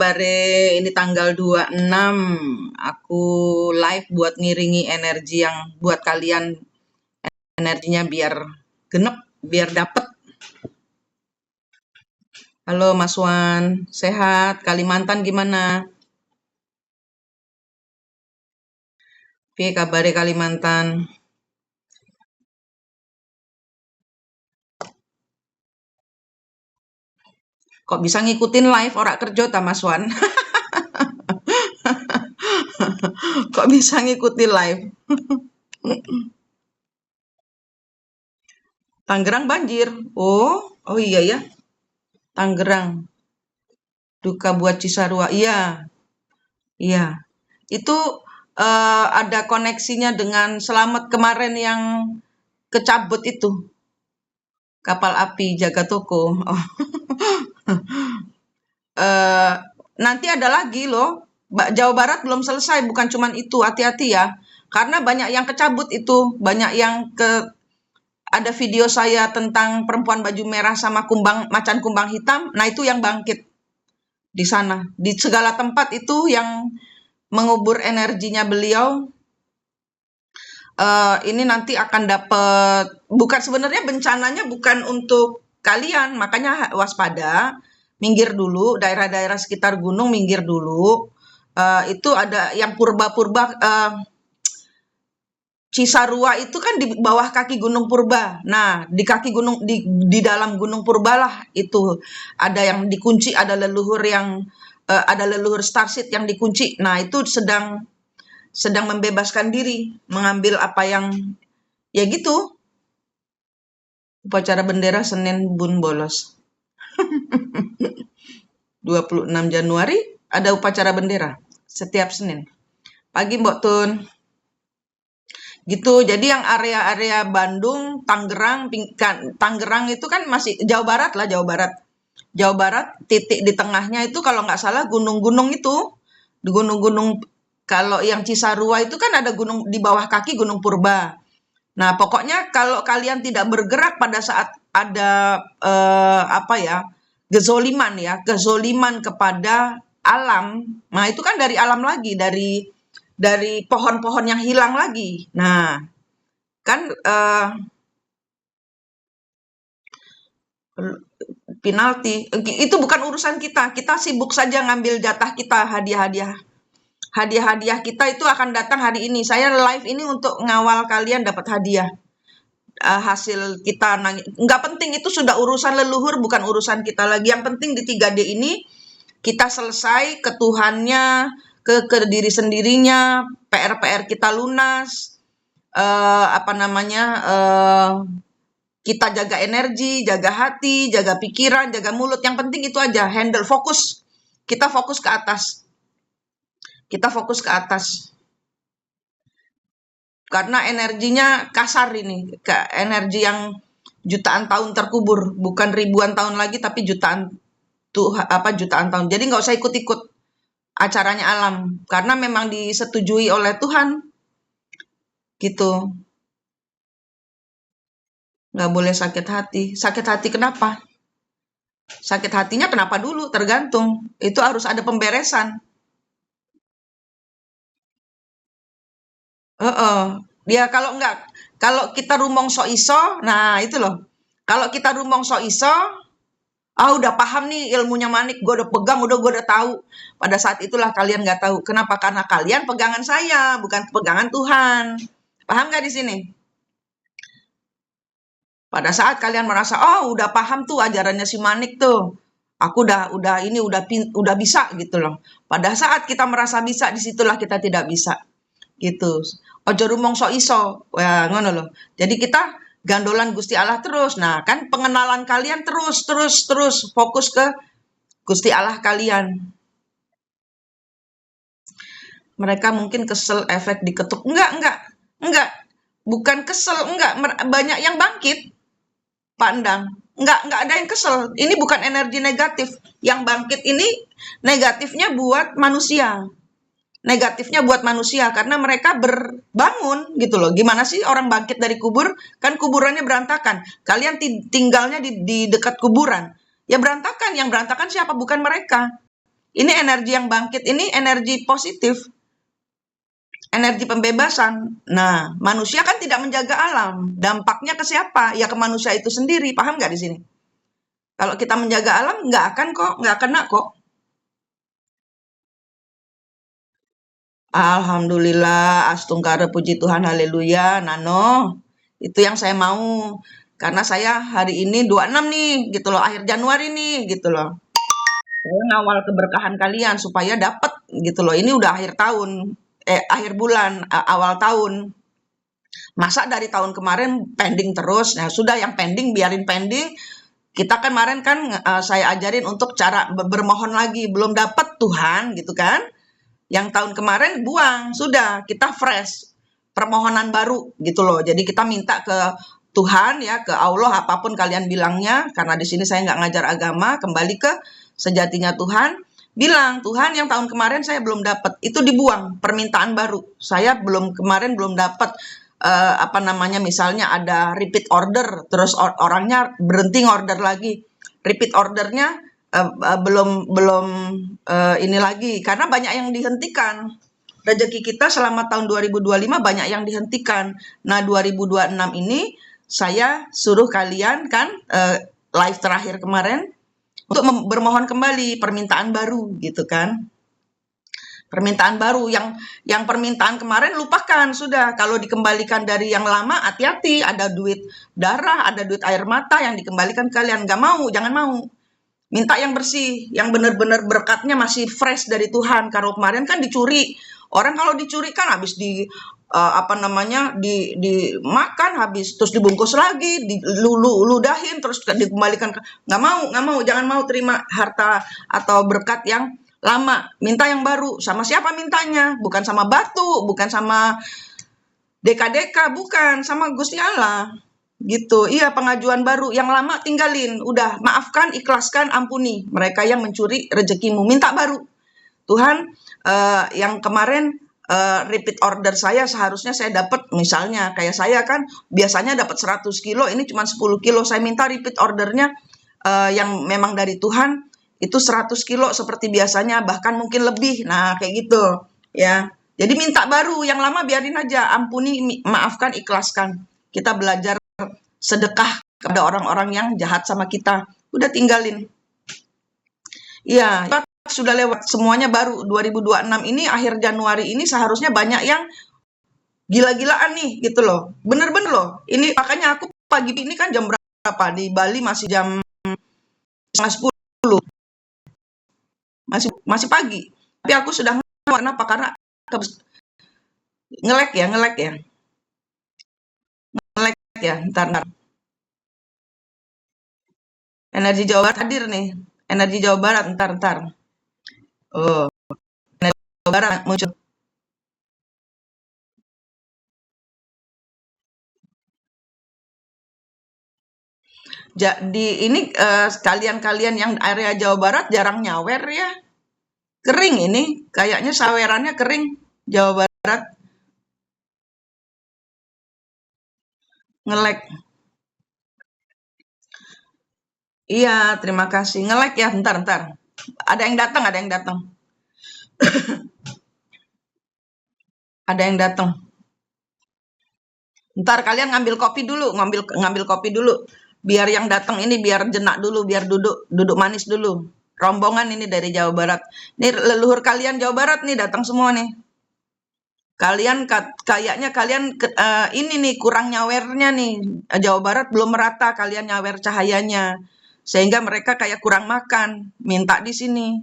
Bare ini tanggal 26 aku live buat ngiringi energi yang buat kalian energinya biar genep, biar dapet. Halo Mas Wan, sehat? Kalimantan gimana? Piye kabare Kalimantan? Kok bisa ngikutin live ora kerja ta Mas Wan? Kok bisa ngikutin live? Tangerang banjir. Oh iya ya. Tangerang. Duka buat Cisarua. Iya, iya. Itu ada koneksinya dengan Selamat kemarin yang kecabut itu. Kapal api jaga toko. Oh. Nanti ada lagi loh. Jawa Barat belum selesai, bukan cuman itu. Hati-hati ya. Karena banyak yang kecabut itu. Banyak yang ada video saya tentang perempuan baju merah sama macan kumbang hitam. Nah, itu yang bangkit di sana. Di segala tempat itu yang mengubur energinya beliau. Ini nanti akan dapat, bukan sebenarnya bencananya bukan untuk kalian, makanya waspada, minggir dulu, daerah-daerah sekitar gunung minggir dulu. Itu ada yang purba-purba, Cisarua itu kan di bawah kaki Gunung Purba. Nah, di kaki gunung di dalam Gunung Purba lah itu ada yang dikunci, ada leluhur Starseed yang dikunci. Nah, itu sedang membebaskan diri, mengambil apa yang ya gitu. Upacara bendera Senin Bun bolos. 26 Januari ada upacara bendera setiap Senin. Pagi Mbok Tun. Gitu. Jadi yang area-area Bandung, Tangerang itu kan masih Jawa Barat lah, Jawa Barat. Jawa Barat titik di tengahnya itu kalau nggak salah gunung-gunung itu. Di gunung-gunung, kalau yang Cisarua itu kan ada gunung di bawah kaki Gunung Purba. Nah, pokoknya kalau kalian tidak bergerak pada saat ada kezoliman kepada alam. Nah, itu kan dari alam lagi, dari pohon-pohon yang hilang lagi. Nah, kan penalti itu bukan urusan kita. Kita sibuk saja ngambil jatah kita, hadiah kita itu akan datang hari ini. Saya live ini untuk ngawal kalian dapat hadiah. Hasil kita nggak penting, itu sudah urusan leluhur, bukan urusan kita lagi. Yang penting di 3D ini kita selesai ke Tuhannya, ke diri sendirinya, PR kita lunas, kita jaga energi, jaga hati, jaga pikiran, jaga mulut. Yang penting itu aja, handle, fokus. Kita fokus ke atas. Karena energinya kasar ini, energi yang jutaan tahun terkubur, bukan ribuan tahun lagi tapi jutaan tahun. Jadi nggak usah ikut-ikut acaranya alam, karena memang disetujui oleh Tuhan. Gitu. Nggak boleh sakit hati. Sakit hati kenapa? Sakit hatinya kenapa dulu? Tergantung. Itu harus ada pemberesan. Dia kalau kita rumong so iso, nah itu loh. Kalau kita rumong so iso, udah paham nih ilmunya Manik, gue udah pegang, gue udah tahu. Pada saat itulah kalian nggak tahu. Kenapa? Karena kalian pegangan saya, bukan pegangan Tuhan. Paham nggak di sini? Pada saat kalian merasa, udah paham tuh ajarannya si Manik tuh. Aku udah bisa gitu loh. Pada saat kita merasa bisa, disitulah kita tidak bisa. Gitu. Ojo rumong so iso. Wah, ngono loh. Jadi kita gandolan Gusti Allah terus. Nah, kan pengenalan kalian terus fokus ke Gusti Allah kalian. Mereka mungkin kesel efek diketuk. Enggak. Bukan kesel, enggak. Banyak yang bangkit. Pak Endang. Enggak ada yang kesel. Ini bukan energi negatif. Yang bangkit ini negatifnya buat manusia. Karena mereka berbangun gitu loh. Gimana sih orang bangkit dari kubur? Kan kuburannya berantakan. Kalian tinggalnya di dekat kuburan. Ya berantakan. Yang berantakan siapa? Bukan mereka. Ini energi yang bangkit, ini energi positif, energi pembebasan. Nah, manusia kan tidak menjaga alam. Dampaknya ke siapa? Ya ke manusia itu sendiri. Paham nggak di sini? Kalau kita menjaga alam, nggak akan kok, nggak kena kok. Alhamdulillah, astungkara puji Tuhan, haleluya, Nano. Itu yang saya mau. Karena saya hari ini 26 nih, gitu loh, akhir Januari nih, gitu loh. Saya ngawal keberkahan kalian supaya dapat, gitu loh. Ini udah akhir tahun, akhir bulan, awal tahun. Masa dari tahun kemarin pending terus? Nah, sudah yang pending biarin pending. Kita kan kemarin kan saya ajarin untuk cara bermohon lagi, belum dapat Tuhan, gitu kan? Yang tahun kemarin buang, sudah kita fresh, permohonan baru gitu loh. Jadi kita minta ke Tuhan ya, ke Allah apapun kalian bilangnya, karena di sini saya nggak ngajar agama, kembali ke sejatinya Tuhan. Bilang, Tuhan yang tahun kemarin saya belum dapat, itu dibuang, permintaan baru. Saya belum kemarin belum dapat apa namanya, misalnya ada repeat order, terus orangnya berhenti order lagi. Repeat ordernya belum belum ini lagi karena banyak yang dihentikan. Rezeki kita selama tahun 2025 banyak yang dihentikan. Nah, 2026 ini saya suruh kalian kan live terakhir kemarin untuk bermohon kembali permintaan baru gitu kan. Permintaan baru yang permintaan kemarin lupakan sudah. Kalau dikembalikan dari yang lama hati-hati, ada duit darah, ada duit air mata yang dikembalikan kalian. Nggak mau, jangan mau. Minta yang bersih, yang benar-benar berkatnya masih fresh dari Tuhan. Kalau kemarin kan dicuri. Orang kalau dicuri kan habis apa namanya dimakan habis terus dibungkus lagi, diludahin terus dikembalikan. Nggak mau, jangan mau terima harta atau berkat yang lama. Minta yang baru. Sama siapa mintanya? Bukan sama batu, bukan sama deka-deka, bukan sama Gusti Allah. Gitu. Iya, pengajuan baru. Yang lama tinggalin. Udah, maafkan, ikhlaskan, ampuni. Mereka yang mencuri rezekimu. Minta baru. Tuhan, yang kemarin repeat order saya seharusnya saya dapat, misalnya kayak saya kan biasanya dapat 100 kilo, ini cuma 10 kilo. Saya minta repeat ordernya yang memang dari Tuhan itu 100 kilo seperti biasanya, bahkan mungkin lebih. Nah, kayak gitu. Ya. Jadi minta baru, yang lama biarin aja. Ampuni, maafkan, ikhlaskan. Kita belajar sedekah kepada orang-orang yang jahat sama kita. Udah tinggalin. Iya, sudah lewat semuanya baru 2026 ini akhir Januari ini seharusnya banyak yang gila-gilaan nih gitu loh. Bener-bener loh. Ini makanya aku pagi ini kan jam berapa di Bali masih jam setengah 10. Masih masih pagi. Tapi aku sudah kenapa? Karena ngelek ya, ngelek ya. Ngelek ya. Ntar. Energi Jawa Barat hadir nih. Energi Jawa Barat ntar. Oh, energi Jawa Barat muncul. Jadi ini kalian-kalian yang area Jawa Barat jarang nyawer ya. Kering ini, kayaknya sawerannya kering Jawa Barat. Ngelek. Iya, terima kasih. Ngelek ya, ntar. Ada yang datang, ada yang datang. Ada yang datang. Ntar kalian ngambil kopi dulu, ngambil kopi dulu. Biar yang datang ini biar jenak dulu, biar duduk manis dulu. Rombongan ini dari Jawa Barat. Ini leluhur kalian Jawa Barat nih datang semua nih. Kalian kayaknya kalian ini nih kurang nyawernya nih. Jawa Barat belum merata kalian nyawer cahayanya. Sehingga mereka kayak kurang makan, minta di sini.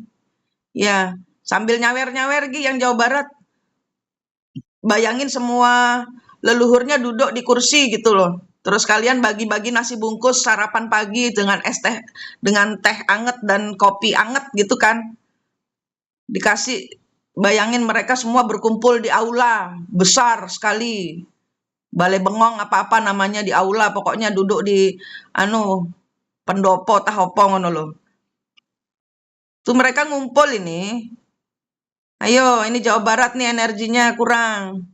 Ya, sambil nyawer-nyawer yang Jawa Barat. Bayangin semua leluhurnya duduk di kursi gitu loh. Terus kalian bagi-bagi nasi bungkus sarapan pagi dengan dengan teh anget dan kopi anget gitu kan. Dikasih, bayangin mereka semua berkumpul di aula besar sekali. Balai bengong apa-apa namanya di aula, pokoknya duduk di pendopo tah opo ngono loh. Tuh mereka ngumpul ini. Ayo, ini Jawa Barat nih energinya kurang.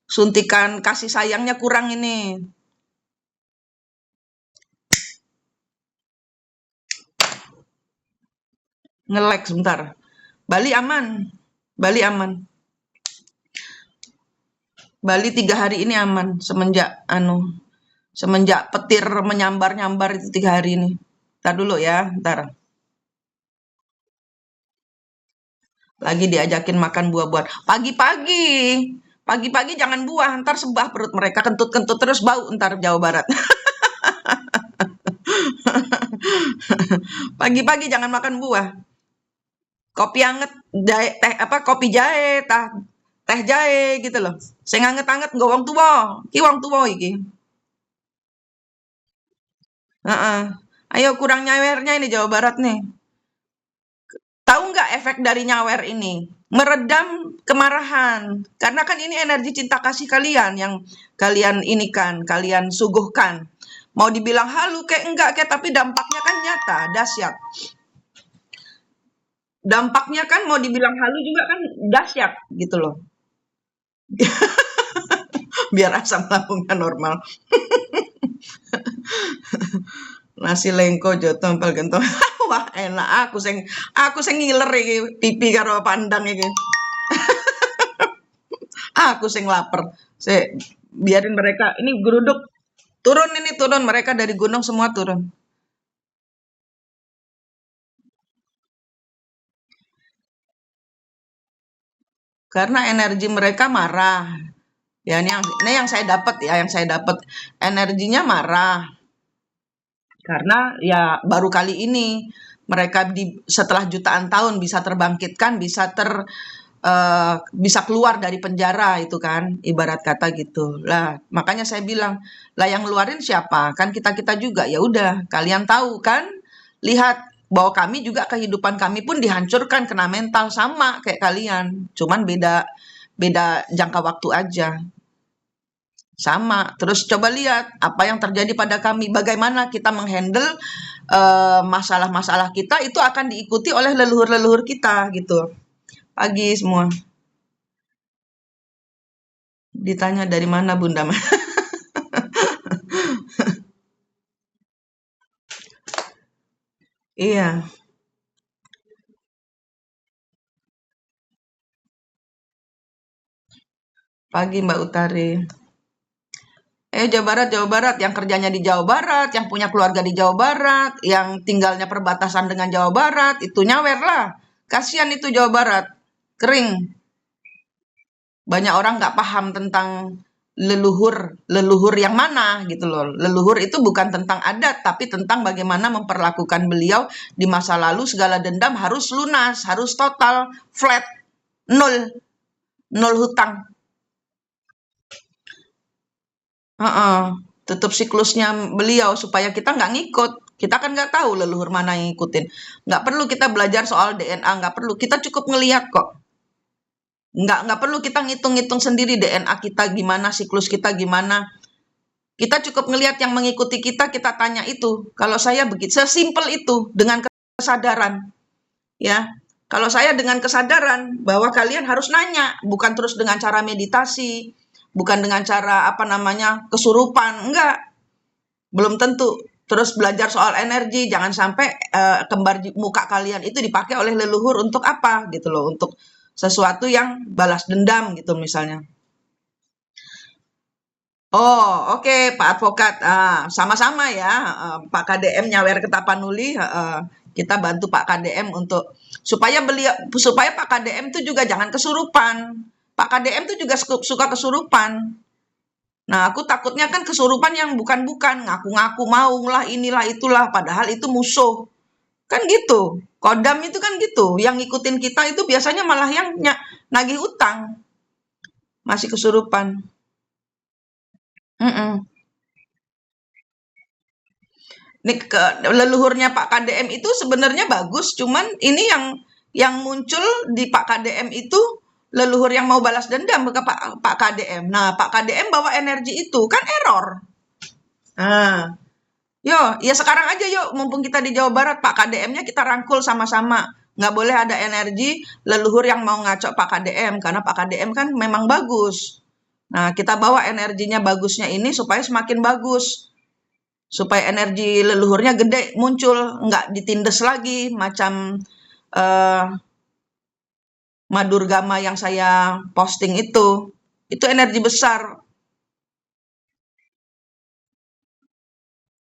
Suntikan kasih sayangnya kurang ini. Nge-lag sebentar. Bali aman. Bali aman. Bali 3 hari ini aman semenjak petir menyambar-nyambar itu 3 hari ini. Ntar dulu ya, ntar. Lagi diajakin makan buah-buahan. Pagi-pagi. Pagi-pagi jangan buah, ntar sebah perut mereka, kentut-kentut terus bau ntar Jawa Barat. Pagi-pagi jangan makan buah. Kopi anget, jahe, kopi jahe, teh jahe gitu loh. Sing anget-anget nggo wong tuwa. Ki wong tuwa iki. Heeh. Ayo kurang nyawernya ini Jawa Barat nih. Tahu nggak efek dari nyawer ini? Meredam kemarahan. Karena kan ini energi cinta kasih kalian yang kalian kalian suguhkan. Mau dibilang halu kayak enggak kayak, tapi dampaknya kan nyata, dahsyat. Dampaknya kan mau dibilang halu juga kan dahsyat gitu loh. Biar asam lambungnya normal. Nasi lengko jo tempel gentong. Wah, enak aku sing ngiler iki pipi karo pandang iki. Aku sing lapar. Biarin mereka ini geruduk. Turun mereka dari gunung semua turun. Karena energi mereka marah. Ya ini yang saya dapat ya, yang saya dapat energinya marah. Karena ya baru kali ini mereka setelah jutaan tahun bisa terbangkitkan, bisa keluar dari penjara itu kan, ibarat kata gitu. Lah, makanya saya bilang, lah yang ngeluarin siapa? Kan kita-kita juga. Ya udah, kalian tahu kan? Lihat bahwa kami juga kehidupan kami pun dihancurkan kena mental sama kayak kalian. Cuman beda jangka waktu aja. Sama. Terus coba lihat apa yang terjadi pada kami, bagaimana kita menghandle masalah-masalah kita itu akan diikuti oleh leluhur-leluhur kita gitu. Pagi semua. Ditanya dari mana Bunda? Iya. Pagi Mbak Utari. Jawa Barat, yang kerjanya di Jawa Barat, yang punya keluarga di Jawa Barat, yang tinggalnya perbatasan dengan Jawa Barat, itu nyawer lah. Kasihan itu Jawa Barat, kering. Banyak orang nggak paham tentang leluhur yang mana gitu loh. Leluhur itu bukan tentang adat, tapi tentang bagaimana memperlakukan beliau di masa lalu. Segala dendam harus lunas, harus total, flat, nol hutang. Tutup siklusnya beliau supaya kita nggak ngikut. Kita kan nggak tahu leluhur mana yang ngikutin. Nggak perlu kita belajar soal DNA, nggak perlu. Kita cukup ngelihat kok. Nggak perlu kita ngitung-ngitung sendiri DNA kita gimana, siklus kita gimana. Kita cukup ngelihat yang mengikuti kita tanya itu. Kalau saya begitu, sesimpel itu dengan kesadaran. Ya, kalau saya dengan kesadaran bahwa kalian harus nanya, bukan terus dengan cara meditasi, bukan dengan cara kesurupan, enggak. Belum tentu. Terus belajar soal energi, jangan sampai kembar muka kalian itu dipakai oleh leluhur untuk apa gitu loh, untuk sesuatu yang balas dendam gitu misalnya. Oh, oke, Pak Advokat. Sama-sama ya, Pak KDM nyawer ke Tapanuli, kita bantu Pak KDM untuk supaya Pak KDM itu juga jangan kesurupan. Pak KDM itu juga suka kesurupan. Nah, aku takutnya kan kesurupan yang bukan-bukan, ngaku-ngaku mau lah inilah itulah, padahal itu musuh. Kan gitu. Kodam itu kan gitu. Yang ngikutin kita itu biasanya malah yang nagih utang. Masih kesurupan. Nih, leluhurnya Pak KDM itu sebenarnya bagus, cuman ini yang muncul di Pak KDM itu leluhur yang mau balas dendam ke Pak KDM. Nah, Pak KDM bawa energi itu, kan error. Nah, ya sekarang aja yuk, mumpung kita di Jawa Barat, Pak KDM-nya kita rangkul sama-sama. Nggak boleh ada energi leluhur yang mau ngaco Pak KDM, karena Pak KDM kan memang bagus. Nah, kita bawa energinya bagusnya ini supaya semakin bagus. Supaya energi leluhurnya gede, muncul, nggak ditindes lagi, macam eh, Madurgama yang saya posting itu energi besar.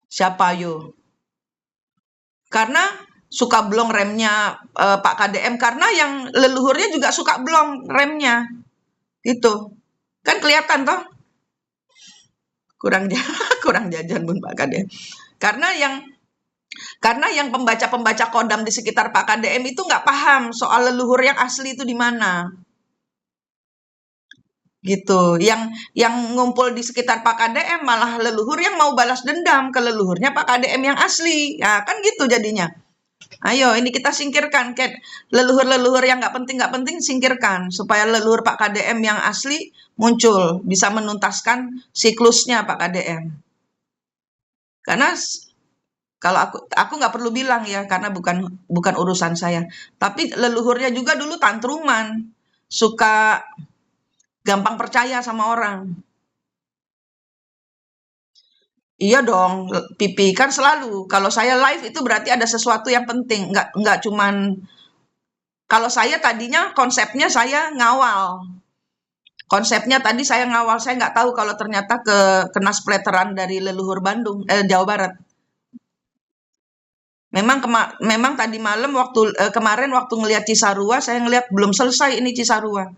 Siapa yo? Karena suka blong remnya Pak KDM, karena yang leluhurnya juga suka blong remnya, gitu. Kan kelihatan toh, kurang kurang jajan Bun Pak KDM. Karena yang pembaca-pembaca kodam di sekitar Pak KDM itu nggak paham soal leluhur yang asli itu di mana. Gitu. Yang ngumpul di sekitar Pak KDM malah leluhur yang mau balas dendam ke leluhurnya Pak KDM yang asli. Ya, kan gitu jadinya. Ayo, ini kita singkirkan, leluhur-leluhur yang nggak penting singkirkan supaya leluhur Pak KDM yang asli muncul, bisa menuntaskan siklusnya Pak KDM. Karena kalau aku nggak perlu bilang ya, karena bukan urusan saya. Tapi leluhurnya juga dulu tantruman, suka gampang percaya sama orang. Iya dong, Pipi kan selalu. Kalau saya live itu berarti ada sesuatu yang penting, nggak cuman. Kalau saya tadinya konsepnya saya ngawal. Konsepnya tadi saya ngawal, saya nggak tahu kalau ternyata kena splatteran dari leluhur Bandung, Jawa Barat. Memang tadi malam kemarin waktu ngelihat Cisarua, saya ngelihat belum selesai ini Cisarua.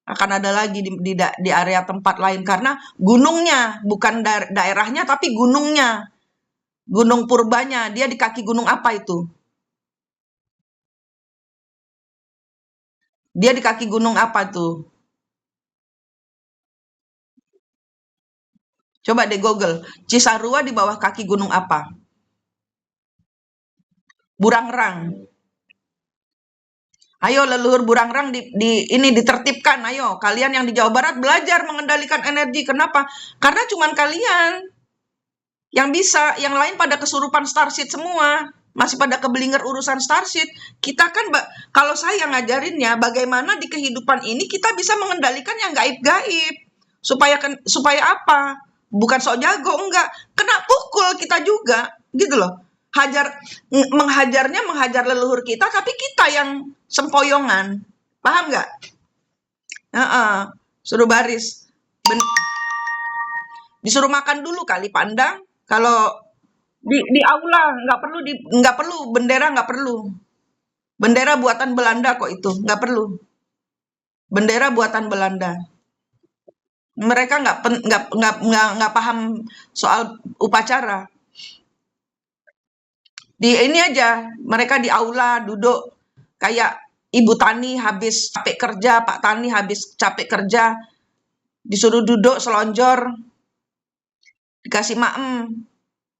Akan ada lagi di area tempat lain karena gunungnya, bukan daerahnya tapi gunungnya. Gunung Purbanya, dia di kaki gunung apa itu? Dia di kaki gunung apa tuh? Coba deh Google. Cisarua di bawah kaki gunung apa? Burangrang. Ayo leluhur Burangrang ini ditertibkan. Ayo kalian yang di Jawa Barat belajar mengendalikan energi. Kenapa? Karena cuman kalian yang bisa, yang lain pada kesurupan starseed semua. Masih pada kebelinger urusan starseed. Kita kan, kalau saya ngajarinnya, bagaimana di kehidupan ini kita bisa mengendalikan yang gaib-gaib. Supaya apa? Bukan sok jago, enggak. Kena pukul kita juga, gitu loh. Menghajar leluhur kita, tapi kita yang sempoyongan. Paham nggak? Suruh baris. Disuruh makan dulu kali pandang. Kalau di aula nggak perlu bendera, nggak perlu. Bendera buatan Belanda kok itu, nggak perlu. Bendera buatan Belanda. Mereka nggak paham soal upacara. Di ini aja, mereka di aula duduk kayak Ibu Tani habis capek kerja, Pak Tani habis capek kerja, disuruh duduk selonjor, dikasih maem,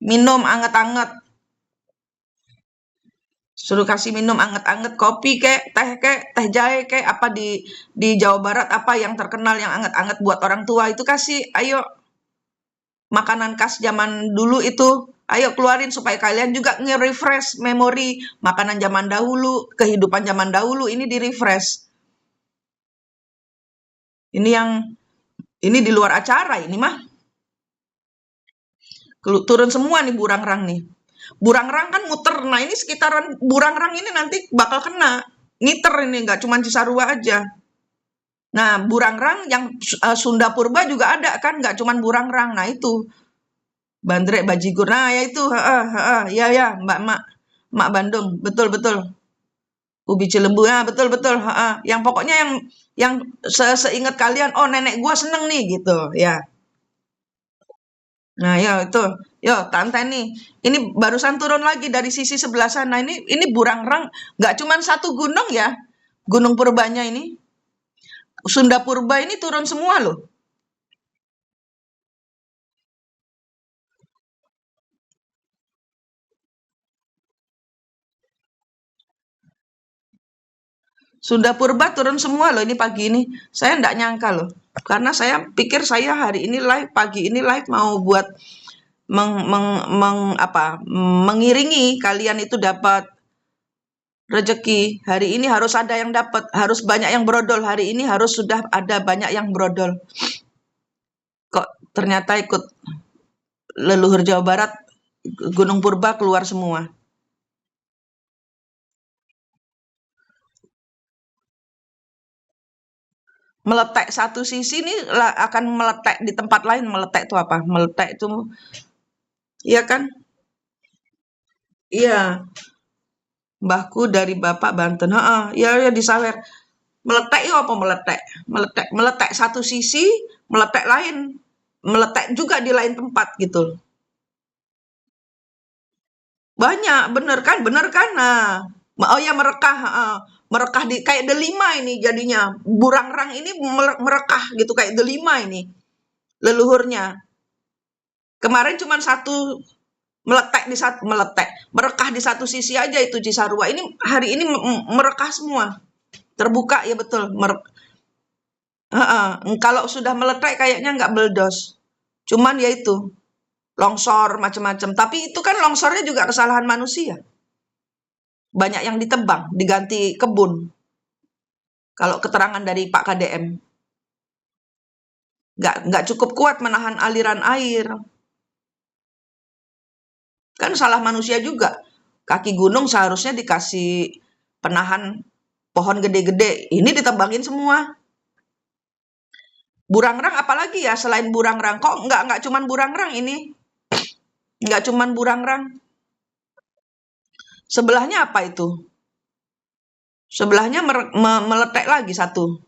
minum anget-anget. Suruh kasih minum anget-anget, kopi kek, teh jahe kek, apa di Jawa Barat apa yang terkenal yang anget-anget buat orang tua itu kasih, ayo. Makanan khas zaman dulu itu, ayo keluarin supaya kalian juga nge-refresh memori makanan zaman dahulu, kehidupan zaman dahulu ini di-refresh. Ini di luar acara ini mah. Turun semua nih Burangrang nih. Burangrang kan muter. Nah, ini sekitaran Burangrang ini nanti bakal kena. Ngiter ini, nggak cuma Cisarua aja. Nah, Burangrang yang Sunda Purba juga ada kan, nggak cuma Burangrang. Nah, itu. Bandrek Bajigur. Nah, ya itu. Ya, Mak Bandung. Betul. Ubi Cilembu. Ya, betul. Yang pokoknya yang seingat kalian, oh nenek gua seneng nih gitu, ya. Nah, ya itu. Yo, Tante nih. Ini barusan turun lagi dari sisi sebelah sana. Ini Burangrang nggak cuma satu gunung ya. Gunung Purbanya ini. Sunda Purba ini turun semua loh. Sunda Purba turun semua loh ini pagi ini. Saya nggak nyangka loh. Karena saya pikir saya hari ini live, pagi ini live mau buat mengiringi kalian itu dapat rezeki. Hari ini harus ada yang dapat, harus banyak yang brodol. Hari ini harus sudah ada banyak yang brodol. Kok ternyata ikut leluhur Jawa Barat, Gunung Purba keluar semua. Meletek satu sisi ini akan meletek di tempat lain. Meletek itu apa? Meletek itu, iya kan? Iya, mbahku dari Bapak Banten. Heeh, ya ya di Sawer. Meletek itu apa meletek? Meletek, meletek satu sisi, meletek lain. Meletek juga di lain tempat gitu. Banyak, bener kan? Bener kan? Nah, oh ya merekah, heeh. Merekah di kayak delima ini jadinya. Burangrang ini merekah gitu kayak delima ini leluhurnya. Kemarin cuma satu meletek di satu meletek, merekah di satu sisi aja itu Cisarua. Ini hari ini merekah semua. Terbuka ya betul. Heeh. Kalau sudah meletek kayaknya nggak meledos. Cuman ya itu longsor macam-macam. Tapi itu kan longsornya juga kesalahan manusia. Banyak yang ditebang, diganti kebun. Kalau keterangan dari Pak KDM, nggak cukup kuat menahan aliran air. Kan salah manusia juga. Kaki gunung seharusnya dikasih penahan pohon gede-gede. Ini ditebangin semua. Burangrang apalagi ya selain burangrang? Kok nggak cuman burangrang ini? Nggak cuman burangrang. Sebelahnya apa itu? Sebelahnya meletek lagi satu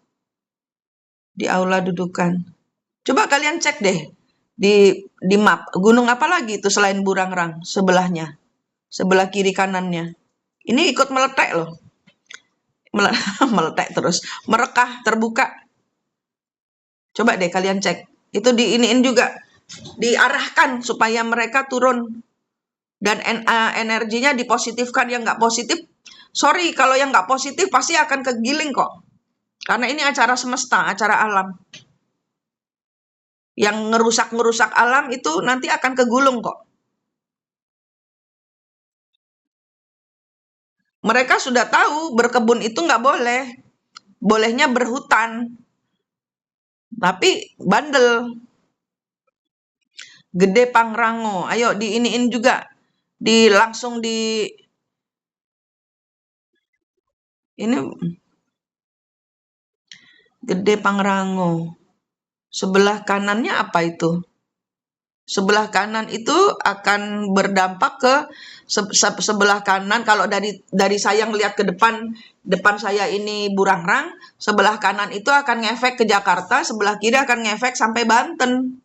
di aula dudukan. Coba kalian cek deh di map. Gunung apa lagi itu selain burangrang sebelahnya? Sebelah kiri kanannya. Ini ikut meletek loh. Meletek terus. Merekah, terbuka. Coba deh kalian cek. Itu diiniin juga. Diarahkan supaya mereka turun. Dan energinya dipositifkan. Yang nggak positif, sorry, kalau yang nggak positif pasti akan kegiling kok. Karena ini acara semesta, acara alam. Yang ngerusak-ngerusak alam itu nanti akan kegulung kok. Mereka sudah tahu berkebun itu nggak boleh. Bolehnya berhutan. Tapi bandel. Gede Pangrango. Ayo diiniin juga. Langsung di ini Gede Pangrango. Sebelah kanannya apa itu? Sebelah kanan itu akan berdampak ke sebelah kanan. Kalau dari saya ngelihat ke depan saya ini Burangrang, sebelah kanan itu akan ngefek ke Jakarta, sebelah kiri akan ngefek sampai Banten.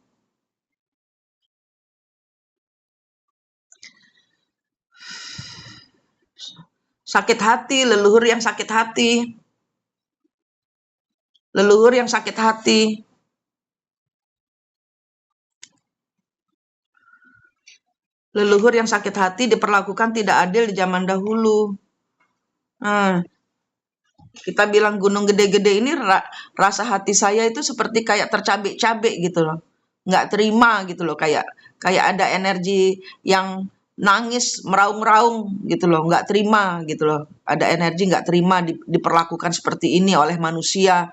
Sakit hati, leluhur yang sakit hati. Leluhur yang sakit hati. Leluhur yang sakit hati diperlakukan tidak adil di zaman dahulu. Nah, kita bilang gunung gede-gede ini rasa hati saya itu seperti kayak tercabik-cabik gitu loh. Nggak terima gitu loh, kayak ada energi yang nangis meraung-raung gitu loh, nggak terima gitu loh. Ada energi nggak terima diperlakukan seperti ini oleh manusia.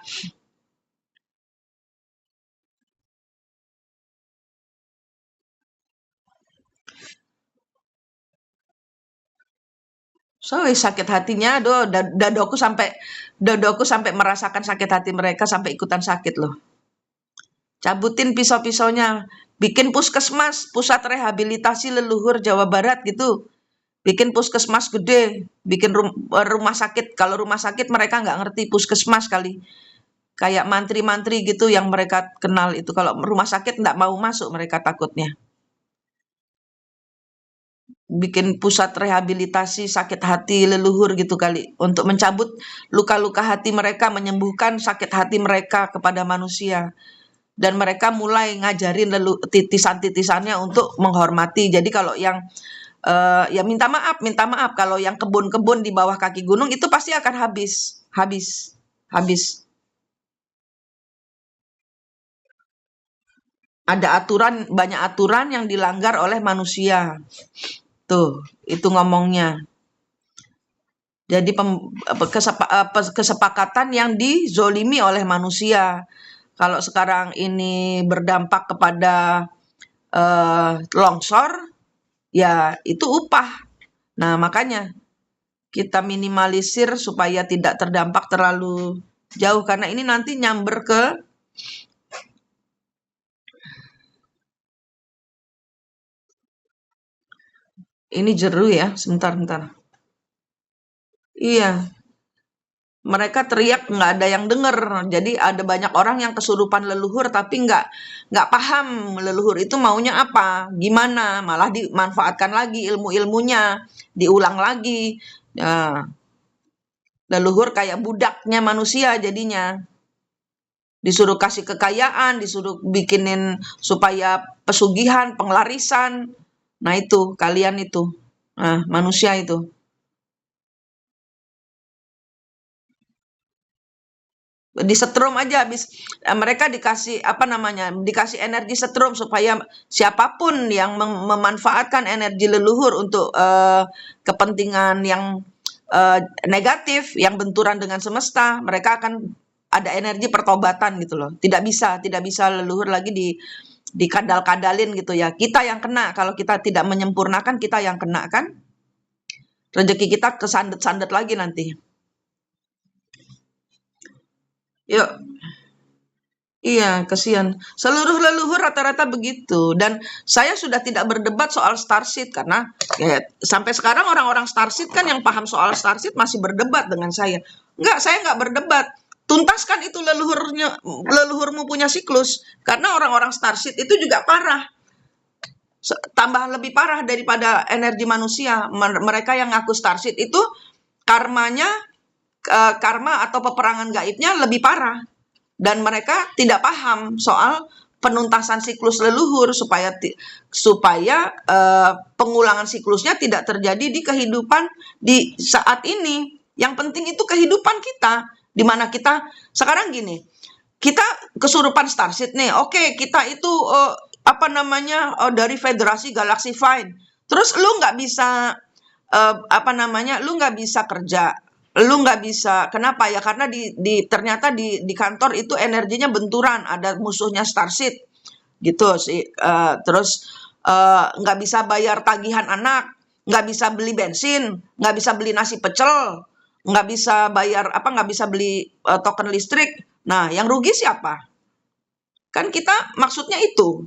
So, sakit hatinya, dadoku sampai merasakan sakit hati mereka sampai ikutan sakit loh. Cabutin pisau-pisaunya, bikin puskesmas, pusat rehabilitasi leluhur Jawa Barat gitu. Bikin puskesmas gede, bikin rumah sakit. Kalau rumah sakit mereka nggak ngerti puskesmas kali. Kayak mantri-mantri gitu yang mereka kenal itu. Kalau rumah sakit nggak mau masuk mereka takutnya. Bikin pusat rehabilitasi sakit hati leluhur gitu kali. Untuk mencabut luka-luka hati mereka, menyembuhkan sakit hati mereka kepada manusia. Dan mereka mulai ngajarin titisan-titisannya untuk menghormati. Jadi kalau yang ya minta maaf. Kalau yang kebun-kebun di bawah kaki gunung itu pasti akan habis. Ada banyak aturan yang dilanggar oleh manusia. Tuh, itu ngomongnya. Jadi kesepakatan yang dizolimi oleh manusia. Kalau sekarang ini berdampak kepada longsor, ya itu upah. Nah, makanya kita minimalisir supaya tidak terdampak terlalu Jauh karena ini nanti nyamber ke ini jeru ya. Sebentar. Iya, mereka teriak nggak ada yang denger. Jadi ada banyak orang yang kesurupan leluhur tapi nggak paham leluhur itu maunya apa, gimana, malah dimanfaatkan lagi ilmu-ilmunya, diulang lagi. Nah, leluhur kayak budaknya manusia jadinya. Disuruh kasih kekayaan, disuruh bikinin supaya pesugihan, penglarisan. Nah itu, kalian itu. Nah, manusia itu. Disetrum aja habis mereka dikasih apa namanya dikasih energi setrum supaya siapapun yang memanfaatkan energi leluhur untuk kepentingan yang negatif yang benturan dengan semesta mereka akan ada energi pertobatan gitu loh tidak bisa leluhur lagi dikadal-kadalin gitu ya kita yang kena kalau kita tidak menyempurnakan kita yang kena kan rezeki kita kesandet-sandet lagi nanti yuk. Iya, kasihan. Seluruh leluhur rata-rata begitu. Dan saya sudah tidak berdebat soal Starseed karena ya, sampai sekarang orang-orang Starseed kan yang paham soal Starseed masih berdebat dengan saya. Enggak, saya enggak berdebat. Tuntaskan itu leluhurmu punya siklus. Karena orang-orang Starseed itu juga parah. Tambah lebih parah daripada energi manusia. Mereka yang ngaku Starseed itu karmanya, karma atau peperangan gaibnya lebih parah. Dan mereka tidak paham soal penuntasan siklus leluhur supaya pengulangan siklusnya tidak terjadi di kehidupan di saat ini. Yang penting itu kehidupan kita, di mana kita sekarang gini, kita kesurupan Starseed nih. Oke, kita itu dari Federasi Galaxy Fine. Terus lu nggak bisa lu nggak bisa kerja lu nggak bisa kenapa ya karena ternyata di kantor itu energinya benturan ada musuhnya Starseed gitu sih terus nggak bisa bayar tagihan anak nggak bisa beli bensin nggak bisa beli nasi pecel nggak bisa bayar nggak bisa beli token listrik nah yang rugi siapa kan kita maksudnya itu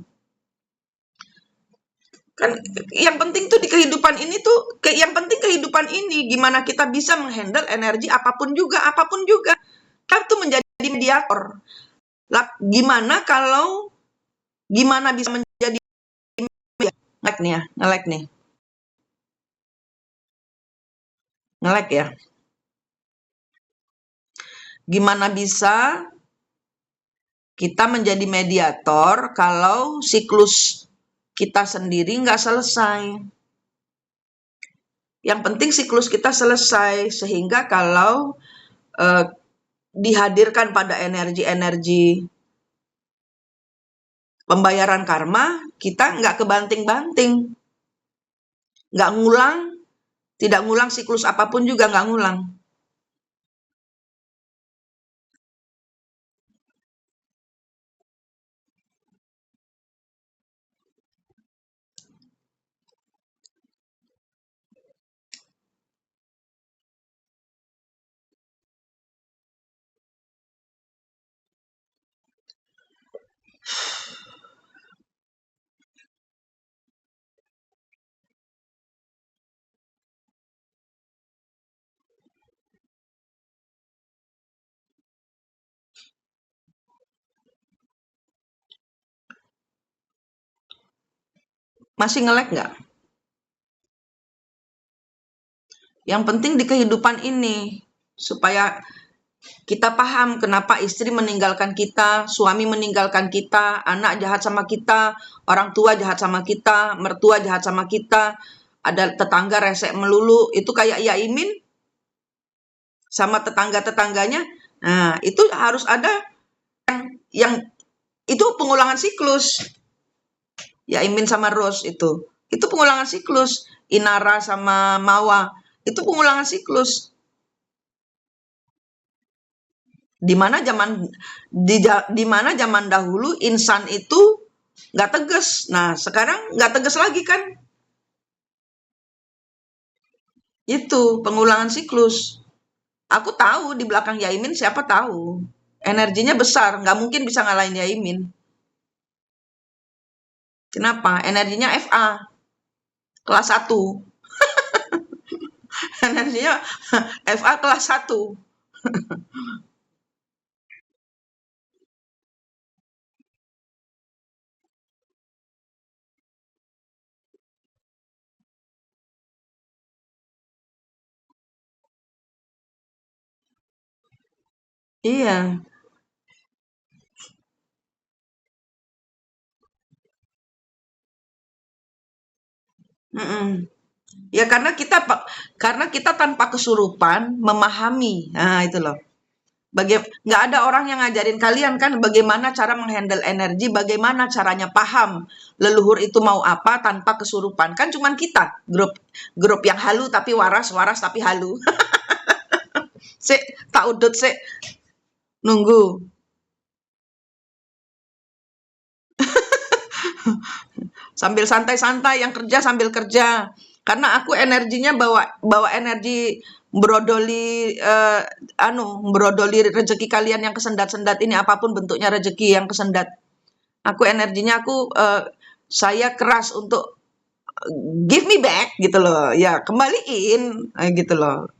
kan yang penting tuh di kehidupan ini tuh yang penting kehidupan ini gimana kita bisa menghandle energi apapun juga kita tuh menjadi mediator lah gimana bisa menjadi ngelek nih ya ngelek ya gimana bisa kita menjadi mediator kalau siklus kita sendiri nggak selesai. Yang penting siklus kita selesai sehingga kalau dihadirkan pada energi-energi pembayaran karma, kita nggak kebanting-banting. Nggak ngulang, tidak ngulang siklus apapun juga nggak ngulang. Masih ngelek nggak? Yang penting di kehidupan ini, supaya kita paham kenapa istri meninggalkan kita, suami meninggalkan kita, anak jahat sama kita, orang tua jahat sama kita, mertua jahat sama kita, ada tetangga resek melulu, itu kayak Yaimin sama tetangga-tetangganya. Nah, itu harus ada yang itu pengulangan siklus. Yaimin sama Rose itu. Itu pengulangan siklus. Inara sama Mawa, itu pengulangan siklus. Di mana zaman dahulu insan itu nggak tegas. Nah, sekarang nggak tegas lagi kan? Itu pengulangan siklus. Aku tahu di belakang Yaimin siapa tahu. Energinya besar, nggak mungkin bisa ngalahin Yaimin. Kenapa? Energinya FA, kelas 1. Energinya FA kelas 1. Iya. Mm-mm. Ya karena kita tanpa kesurupan memahami. Nah, itu loh. Nggak ada orang yang ngajarin kalian kan bagaimana cara menghandle energi, bagaimana caranya paham leluhur itu mau apa tanpa kesurupan. Kan cuman kita, grup yang halu tapi waras, waras tapi halu. Sik, tak udut sik, nunggu. Sambil santai-santai, yang kerja sambil kerja. Karena aku energinya bawa bawa energi brodoli brodoli rezeki kalian yang kesendat-sendat ini, apapun bentuknya rezeki yang kesendat. Saya keras untuk give me back gitu loh. Ya, kembaliin gitu loh.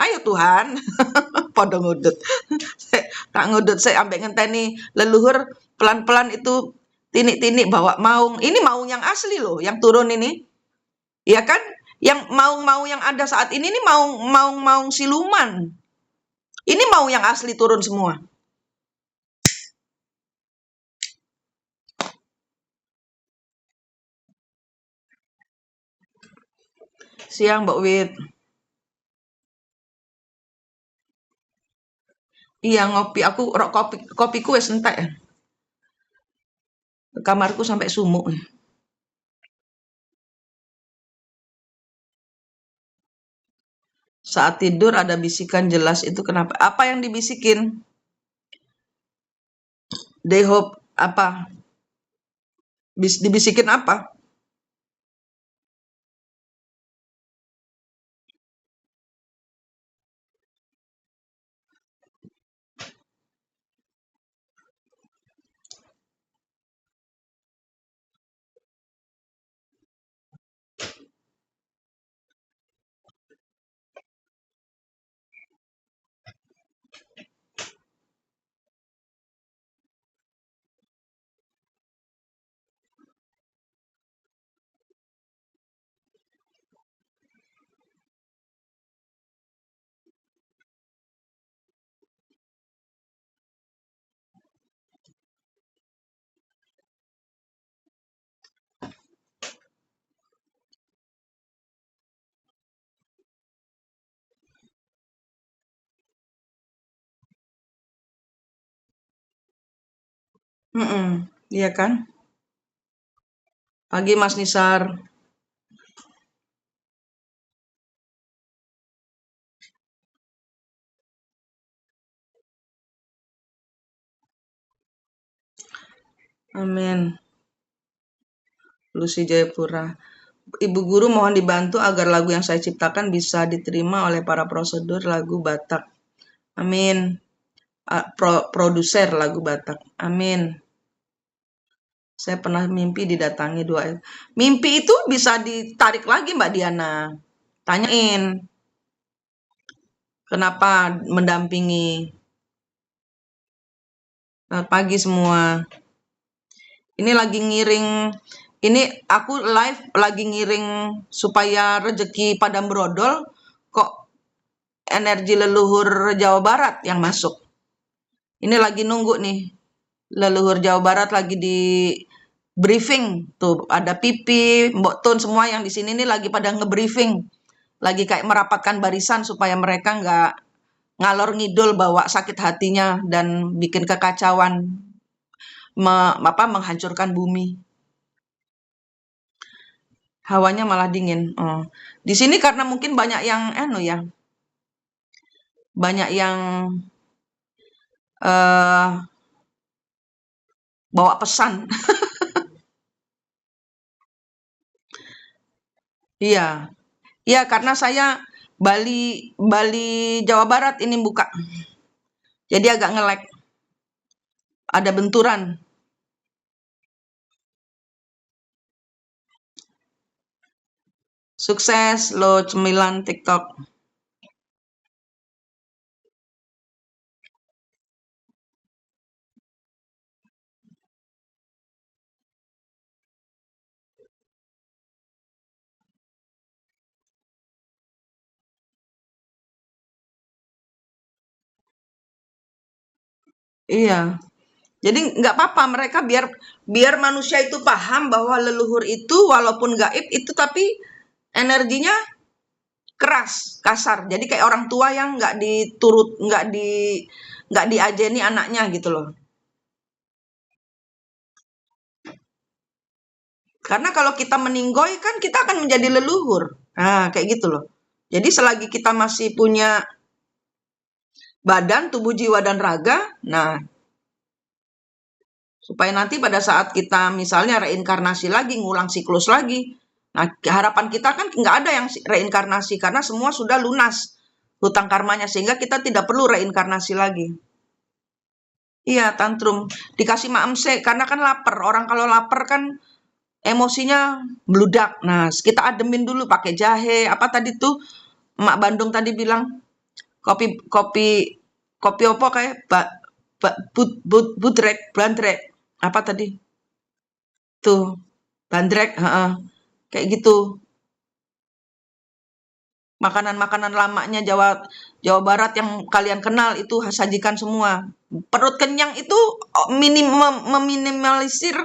Ayo Tuhan, podo ngudut. Tak ngudut saya ambek ngenteni leluhur pelan-pelan itu tinik-tinik bawa maung. Ini maung yang asli loh, yang turun ini. Ya kan? Yang maung-maung yang ada saat ini maung-maung siluman. Ini maung yang asli turun semua. Siang Mbak Wit. Iya ngopi, aku kopiku wis entek. Kamarku sampai sumuk. Saat tidur ada bisikan jelas itu kenapa? Apa yang dibisikin? They hope apa? Dibisikin apa? Mm-mm. Iya kan? Pagi Mas Nisar. Amin. Lucy Jayapura. Ibu guru mohon dibantu agar lagu yang saya ciptakan bisa diterima oleh para prosedur lagu Batak. Amin. Produser lagu Batak. Amin. Saya pernah mimpi didatangi dua. Mimpi itu bisa ditarik lagi Mbak Diana. Tanyain kenapa mendampingi. Selamat pagi semua. Ini lagi ngiring. Ini aku live lagi ngiring supaya rezeki Padang Brodol. Kok energi leluhur Jawa Barat yang masuk. Ini lagi nunggu nih. Leluhur Jawa Barat lagi di briefing. Tuh ada Pipi, Mbok Tun semua yang di sini nih lagi pada ngebriefing. Lagi kayak merapatkan barisan supaya mereka nggak ngalor ngidul bawa sakit hatinya dan bikin kekacauan menghancurkan bumi. Hawanya malah dingin. Oh. Di sini karena mungkin banyak yang banyak yang eh bawa pesan. Iya. Iya, karena saya Bali Bali Jawa Barat ini buka. Jadi agak nge-lag, ada benturan. Sukses lo cemilan TikTok. Iya. Jadi nggak apa-apa mereka biar biar manusia itu paham bahwa leluhur itu walaupun gaib itu tapi energinya keras, kasar. Jadi kayak orang tua yang nggak diajeni anaknya gitu loh. Karena kalau kita meninggoy kan kita akan menjadi leluhur. Nah, kayak gitu loh. Jadi selagi kita masih punya badan, tubuh, jiwa, dan raga, nah supaya nanti pada saat kita misalnya reinkarnasi lagi, ngulang siklus lagi. Nah, harapan kita kan nggak ada yang reinkarnasi karena semua sudah lunas hutang karmanya sehingga kita tidak perlu reinkarnasi lagi. Iya, tantrum. Dikasih maemse karena kan lapar. Orang kalau lapar kan emosinya meludak. Nah, kita ademin dulu pakai jahe. Apa tadi tuh Mak Bandung tadi bilang kopi kopi kopi apa kayak budrek, bandrek. Apa tadi? Tuh, bandrek, heeh. Kayak gitu. Makanan-makanan lamanya Jawa Jawa Barat yang kalian kenal itu sajikan semua. Perut kenyang itu meminimalisir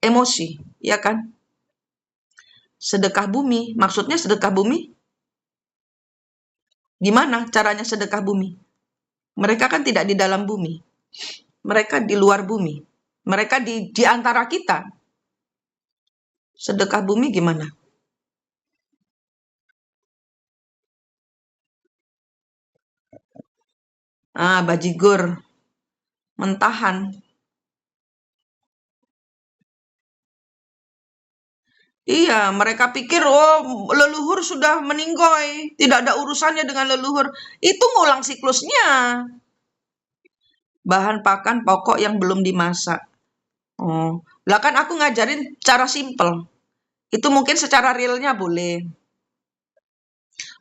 emosi, ya kan? Sedekah bumi, maksudnya sedekah bumi? Gimana caranya sedekah bumi? Mereka kan tidak di dalam bumi. Mereka di luar bumi. Mereka di antara kita. Sedekah bumi gimana? Ah, bajigur. Mentahan. Iya, mereka pikir, oh leluhur sudah meninggoy, tidak ada urusannya dengan leluhur. Itu ngulang siklusnya. Bahan pakan pokok yang belum dimasak. Oh, lah kan aku ngajarin cara simple. Itu mungkin secara realnya boleh.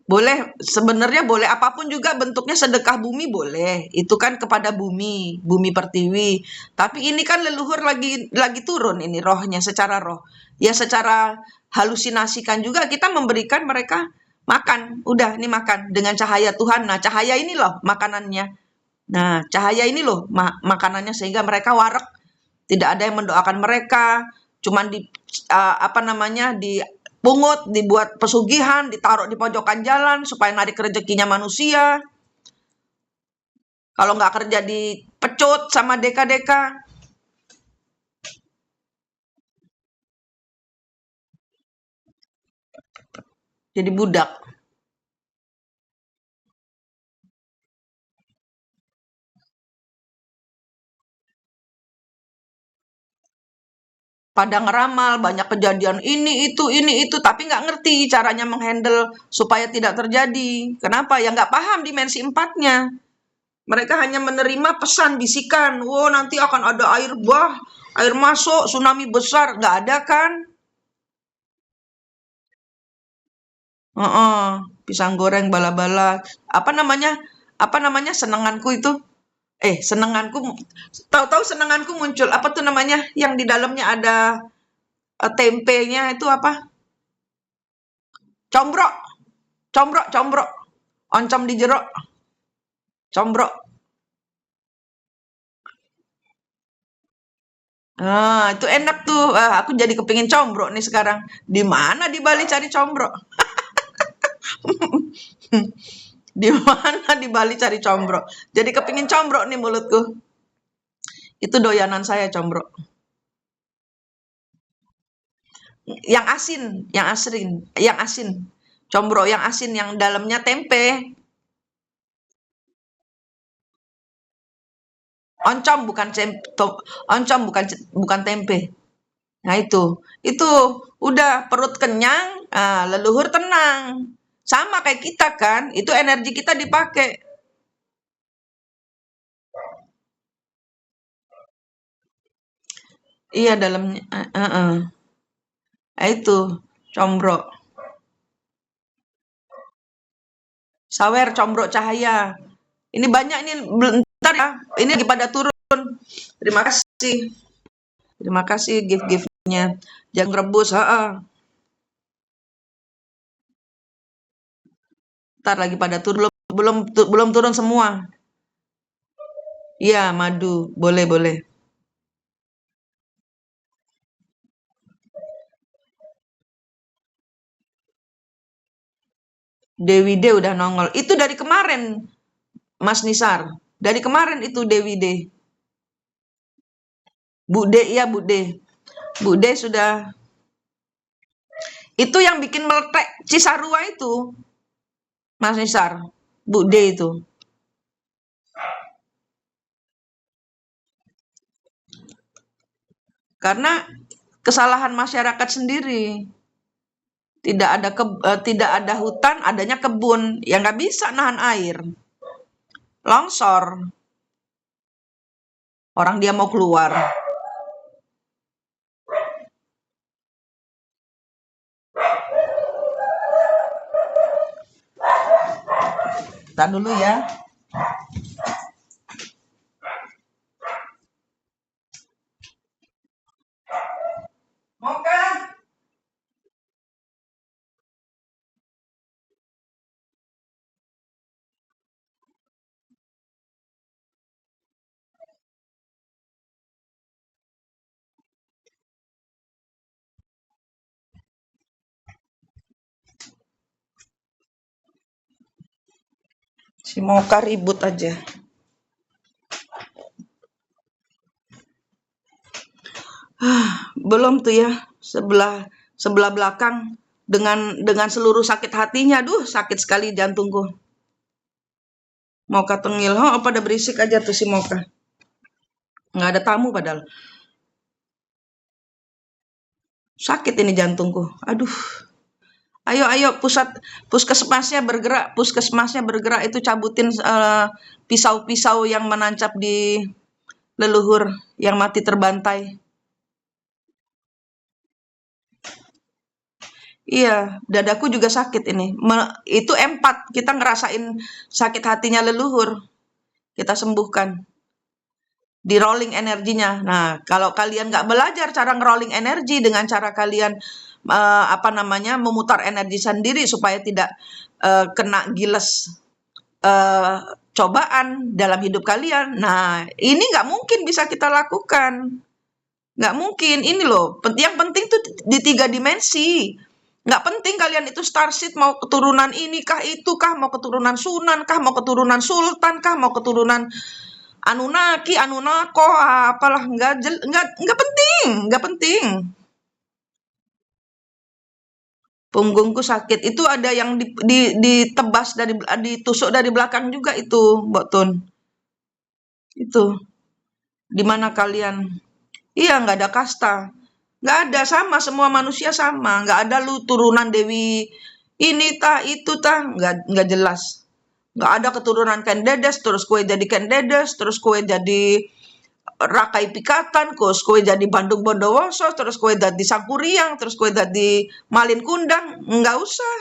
Boleh, sebenarnya boleh apapun juga bentuknya sedekah bumi boleh. Itu kan kepada bumi, bumi pertiwi. Tapi ini kan leluhur lagi turun ini rohnya secara roh. Ya secara halusinasikan juga kita memberikan mereka makan. Udah, ini makan dengan cahaya Tuhan. Nah, cahaya ini loh makanannya. Nah, cahaya ini loh makanannya sehingga mereka warak. Tidak ada yang mendoakan mereka, cuman apa namanya, dipungut, dibuat pesugihan, ditaruh di pojokan jalan supaya narik rezekinya manusia. Kalau nggak kerja dipecut sama deka-deka. Jadi budak. Pada ngeramal, banyak kejadian ini, itu, tapi nggak ngerti caranya menghandle supaya tidak terjadi. Kenapa? Ya nggak paham dimensi empatnya. Mereka hanya menerima pesan bisikan, wow nanti akan ada air bah, air masuk, tsunami besar. Nggak ada kan? Heeh, pisang goreng bala-bala. Apa namanya? Apa namanya senenganku itu? Senenganku tahu-tahu senenganku muncul. Apa tuh namanya? Yang di dalamnya ada tempenya itu apa? Combrok. Combrok, combrok. Oncom di jeruk. Combrok. Ah, itu enak tuh. Aku jadi kepingin combrok nih sekarang. Di mana di Bali cari combrok? Di mana di Bali cari combrok? Jadi kepingin combrok nih mulutku. Itu doyanan saya combrok. Yang asin, yang asin. Combrok yang asin yang dalamnya tempe. Oncom bukan oncom bukan tempe. Nah itu udah perut kenyang, leluhur tenang. Sama kayak kita kan, itu energi kita dipakai. Iya dalamnya, itu combro, sawer, combro, cahaya. Ini banyak ini, bentar ya. Ini lagi pada turun. Terima kasih. Terima kasih gift-giftnya. Jangan rebus, Ntar lagi pada turun, belum turun semua. Iya, madu, boleh boleh. Dewi D udah nongol. Itu dari kemarin, Mas Nisar. Dari kemarin itu Dewi D. Bu D, iya Bu D. Bu D sudah. Itu yang bikin meletek Cisarua itu, Mas Nisar. Bu D itu. Karena kesalahan masyarakat sendiri. Tidak ada hutan, adanya kebun yang nggak bisa nahan air. Longsor. Orang dia mau keluar. Tahan dulu ya. Mau kan? Si Moka ribut aja. Belum tuh ya, sebelah belakang dengan seluruh sakit hatinya. Duh, sakit sekali jantungku. Moka tengil. Oh, pada berisik aja tuh si Moka. Nggak ada tamu padahal. Sakit ini jantungku. Aduh. Ayo puskesmasnya bergerak itu cabutin pisau-pisau yang menancap di leluhur yang mati terbantai. Iya, dadaku juga sakit ini. Itu empat, kita ngerasain sakit hatinya leluhur. Kita sembuhkan. Di rolling energinya. Nah, kalau kalian nggak belajar cara ngerolling energi dengan cara kalian memutar energi sendiri supaya tidak kena giles cobaan dalam hidup kalian. Nah, ini nggak mungkin bisa kita lakukan. Nggak mungkin. Ini loh, yang penting tuh di 3 dimensi. Nggak penting kalian itu starseed mau keturunan ini kah, itu kah, mau keturunan Sunan kah, mau keturunan Sultan kah, mau keturunan Anunnaki, Anunnako, apalah, nggak penting, nggak penting. Punggungku sakit. Itu ada yang ditebas ditusuk dari belakang juga itu, Mbok Tun. Itu. Di mana kalian? Iya, nggak ada kasta. Nggak ada, sama, semua manusia sama. Nggak ada lu turunan Dewi ini tah, itu tah. Nggak jelas. Nggak ada keturunan Ken Dedes, terus kue jadi Ken Dedes, terus kue jadi Rakai Pikatan, terus kue jadi Bandung Bondowoso, terus kue jadi Sangkuriang, terus kue jadi Malin Kundang. Nggak usah.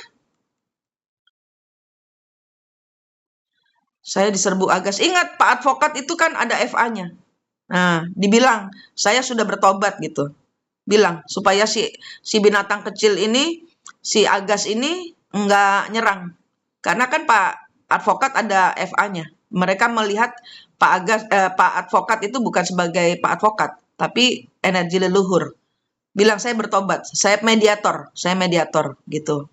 Saya diserbu Agas. Ingat, Pak Advokat itu kan ada FA-nya. Nah, dibilang, saya sudah bertobat gitu. Bilang, supaya si binatang kecil ini, si Agas ini nggak nyerang. Karena kan Pak Advokat ada FA-nya. Mereka melihat Pak Advokat itu bukan sebagai Pak Advokat, tapi energi leluhur. Bilang, saya bertobat, saya mediator gitu.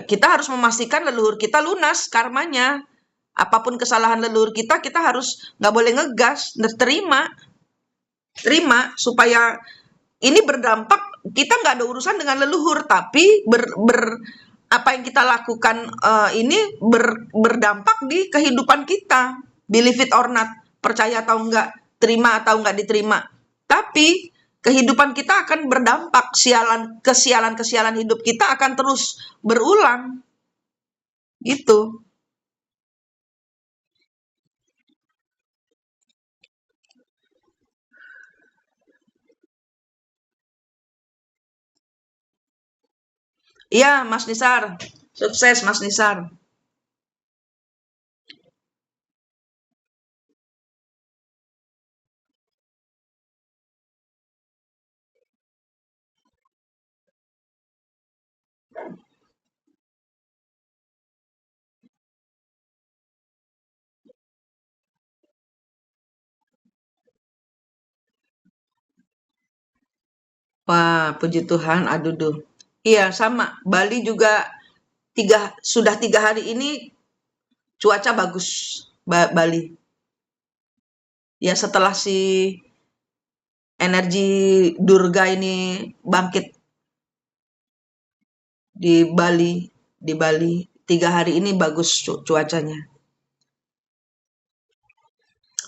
Kita harus memastikan leluhur kita lunas karmanya. Apapun kesalahan leluhur kita, kita harus nggak boleh ngegas, terima supaya ini berdampak. Kita nggak ada urusan dengan leluhur, tapi apa yang kita lakukan ini berdampak di kehidupan kita. Believe it or not, percaya atau enggak, terima atau enggak diterima. Tapi kehidupan kita akan berdampak, kesialan hidup kita akan terus berulang. Gitu. Iya, Mas Nisar. Sukses, Mas Nisar. Wah, puji Tuhan, aduh duh. Iya, sama. Bali juga sudah 3 hari ini cuaca bagus. Bali. Ya, setelah si energi Durga ini bangkit di Bali 3 hari ini bagus cuacanya.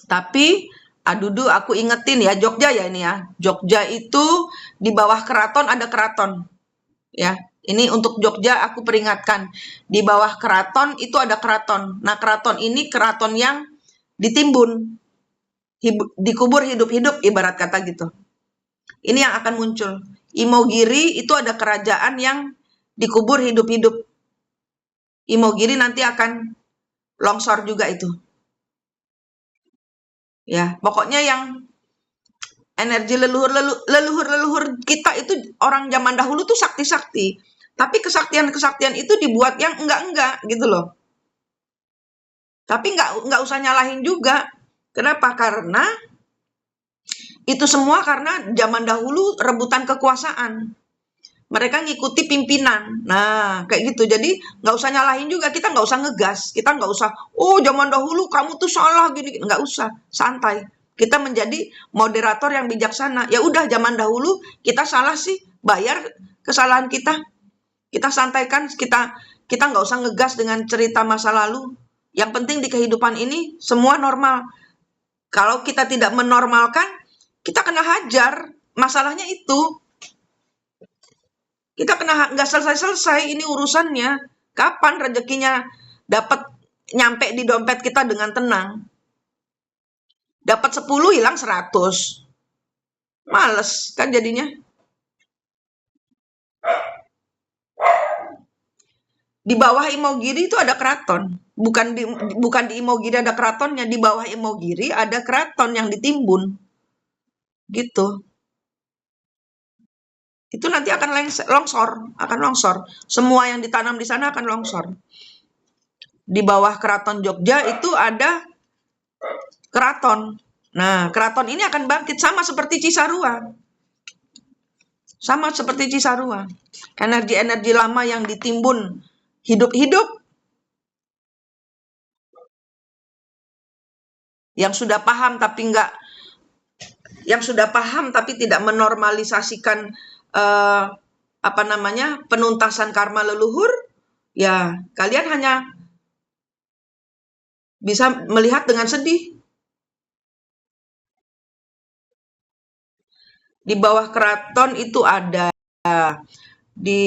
Tapi adudu aku ingetin ya, Jogja ya ini ya. Jogja itu di bawah keraton ada keraton. Ya, ini untuk Jogja aku peringatkan. Di bawah keraton itu ada keraton. Nah, keraton ini keraton yang ditimbun, dikubur hidup-hidup ibarat kata gitu. Ini yang akan muncul. Imogiri itu ada kerajaan yang dikubur hidup-hidup. Imogiri nanti akan longsor juga itu. Ya, pokoknya yang energi leluhur kita itu orang zaman dahulu tuh sakti-sakti. Tapi kesaktian-kesaktian itu dibuat yang enggak-enggak gitu loh. Tapi enggak usah nyalahin juga. Kenapa? Karena itu semua karena zaman dahulu rebutan kekuasaan. Mereka ngikuti pimpinan. Nah, kayak gitu. Jadi nggak usah nyalahin juga. Kita nggak usah ngegas. Kita nggak usah, oh zaman dahulu kamu tuh salah gini. Nggak usah. Santai. Kita menjadi moderator yang bijaksana. Ya udah zaman dahulu kita salah sih. Bayar kesalahan kita. Kita santaikan. Kita nggak usah ngegas dengan cerita masa lalu. Yang penting di kehidupan ini semua normal. Kalau kita tidak menormalkan, kita kena hajar. Masalahnya itu. Kita kena nggak selesai-selesai ini urusannya. Kapan rezekinya dapat nyampe di dompet kita dengan tenang? Dapat 10 hilang 100. Males kan jadinya. Di bawah Imogiri itu ada keraton. Bukan di Imogiri ada keratonnya, di bawah Imogiri ada keraton yang ditimbun. Gitu. Itu nanti akan longsor. Semua yang ditanam di sana akan longsor. Di bawah keraton Jogja itu ada keraton. Nah, keraton ini akan bangkit sama seperti Cisarua. Sama seperti Cisarua. Energi-energi lama yang ditimbun hidup-hidup, yang sudah paham tapi tidak menormalisasikan penuntasan karma leluhur, ya kalian hanya bisa melihat dengan sedih. Di bawah keraton itu ada, di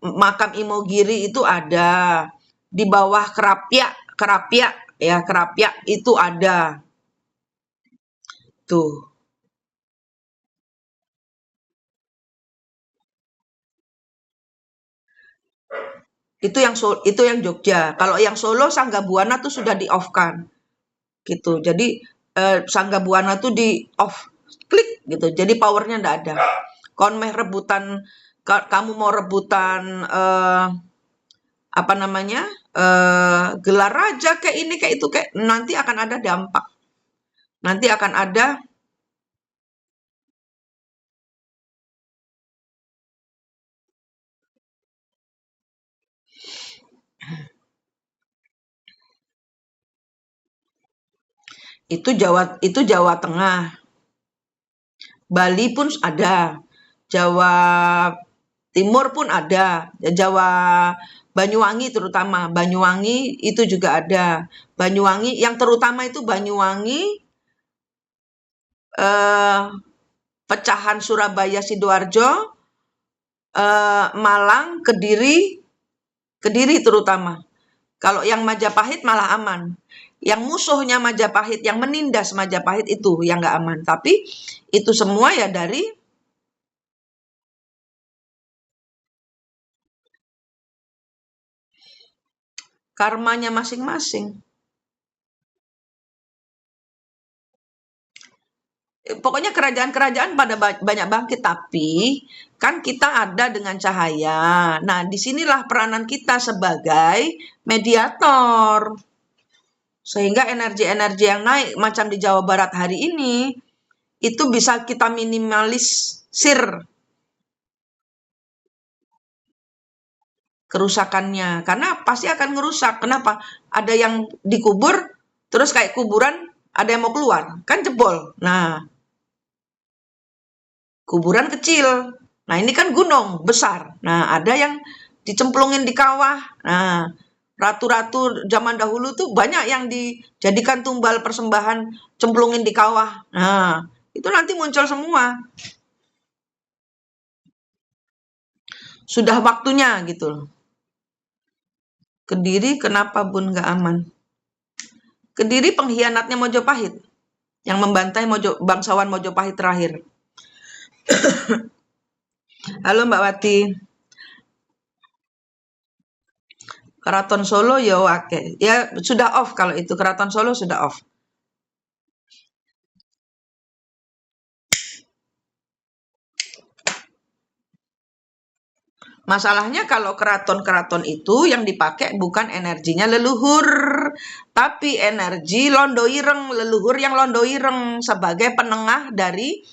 makam Imogiri itu ada, di bawah Kerapia itu ada. Tuh. Itu yang Jogja. Kalau yang Solo Sanggabuana tuh sudah di-off-kan. Gitu. Jadi Sanggabuana tuh di-off. Klik gitu. Jadi powernya enggak ada. Kamu mau rebutan gelar raja kayak ini kayak itu kayak nanti akan ada dampak. Nanti akan ada itu Jawa Tengah. Bali pun ada. Jawa Timur pun ada. Jawa Banyuwangi terutama. Banyuwangi itu juga ada. Banyuwangi yang terutama itu Banyuwangi pecahan Surabaya Sidoarjo, Malang, Kediri terutama. Kalau yang Majapahit malah aman. Yang musuhnya Majapahit, yang menindas Majapahit itu yang nggak aman. Tapi itu semua ya dari karmanya masing-masing. Pokoknya kerajaan-kerajaan pada banyak bangkit, tapi kan kita ada dengan cahaya. Nah, disinilah peranan kita sebagai mediator. Sehingga energi-energi yang naik macam di Jawa Barat hari ini, itu bisa kita minimalisir kerusakannya. Karena pasti akan ngerusak. Kenapa? Ada yang dikubur, terus kayak kuburan, ada yang mau keluar. Kan jebol. Nah, kuburan kecil. Nah, ini kan gunung besar. Nah, ada yang dicemplungin di kawah. Nah, ratu-ratu zaman dahulu tuh banyak yang dijadikan tumbal persembahan cemplungin di kawah. Nah, itu nanti muncul semua. Sudah waktunya gitu. Kediri kenapa Bun nggak aman? Kediri pengkhianatnya Mojopahit yang membantai bangsawan Mojopahit terakhir. Halo Mbak Wati. Keraton Solo ya oke. Ya sudah off kalau itu. Keraton Solo sudah off. Masalahnya kalau keraton-keraton itu yang dipakai bukan energinya leluhur, tapi energi Londo Ireng, leluhur yang Londo Ireng sebagai penengah dari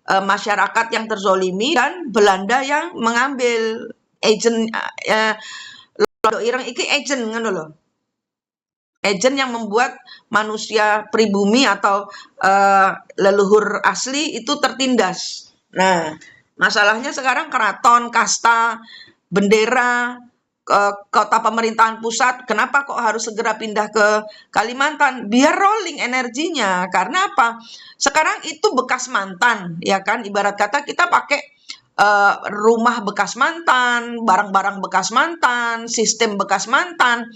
masyarakat yang terzolimi dan Belanda yang mengambil agent Londo Ireng iki agent ngono loh. Agent yang membuat manusia pribumi atau leluhur asli itu tertindas. Nah, masalahnya sekarang keraton, kasta, bendera, kota pemerintahan pusat, kenapa kok harus segera pindah ke Kalimantan? Biar rolling energinya. Karena apa? Sekarang itu bekas mantan, ya kan? Ibarat kata kita pakai rumah bekas mantan, barang-barang bekas mantan, sistem bekas mantan.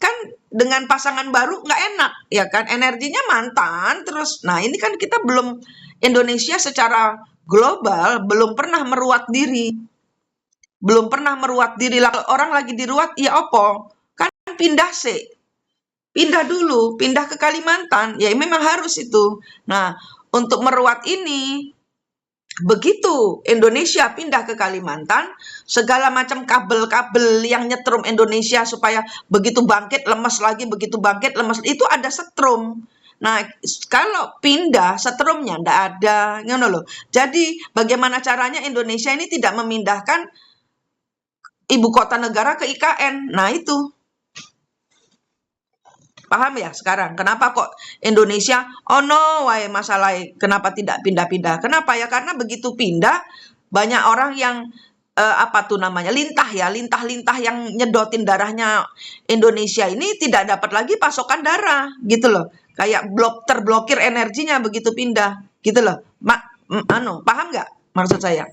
Kan dengan pasangan baru nggak enak, ya kan? Energinya mantan terus. Nah, ini kan kita belum, Indonesia secara global belum pernah meruat diri. Belum pernah meruat diri. Orang lagi diruat, ya opo? Kan pindah sih. Pindah dulu, pindah ke Kalimantan. Ya memang harus itu. Nah, untuk meruat ini, begitu Indonesia pindah ke Kalimantan, segala macam kabel-kabel yang nyetrum Indonesia supaya begitu bangkit lemes lagi, begitu bangkit lemes, itu ada setrum. Nah, kalau pindah setrumnya ndak ada, ngono loh. Jadi, bagaimana caranya Indonesia ini tidak memindahkan ibu kota negara ke IKN? Nah, itu. Paham ya sekarang? Kenapa kok Indonesia, oh no, why masalah kenapa tidak pindah-pindah? Kenapa ya? Karena begitu pindah, banyak orang yang apa tuh namanya, lintah ya, lintah-lintah yang nyedotin darahnya Indonesia ini tidak dapat lagi pasokan darah, gitu loh. Kayak terblokir energinya begitu pindah, gitu loh. Paham nggak maksud saya?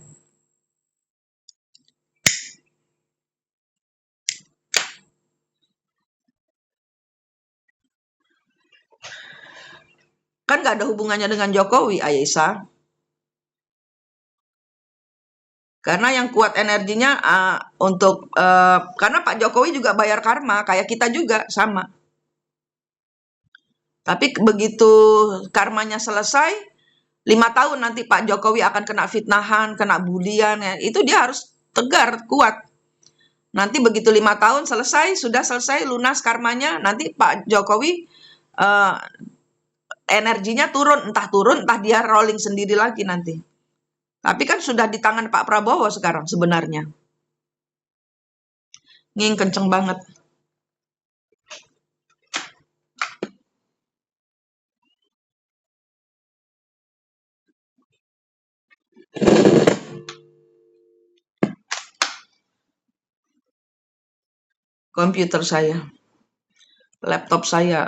Kan nggak ada hubungannya dengan Jokowi, Aisyah. Karena yang kuat energinya karena Pak Jokowi juga bayar karma, kayak kita juga sama. Tapi begitu karmanya selesai, 5 tahun nanti Pak Jokowi akan kena fitnahan, kena bulian, ya. Itu dia harus tegar, kuat. Nanti begitu 5 tahun selesai, sudah selesai lunas karmanya, nanti Pak Jokowi uh, energinya turun, entah dia rolling sendiri lagi nanti. Tapi kan sudah di tangan Pak Prabowo sekarang sebenarnya. Nging kenceng banget. Komputer saya, laptop saya.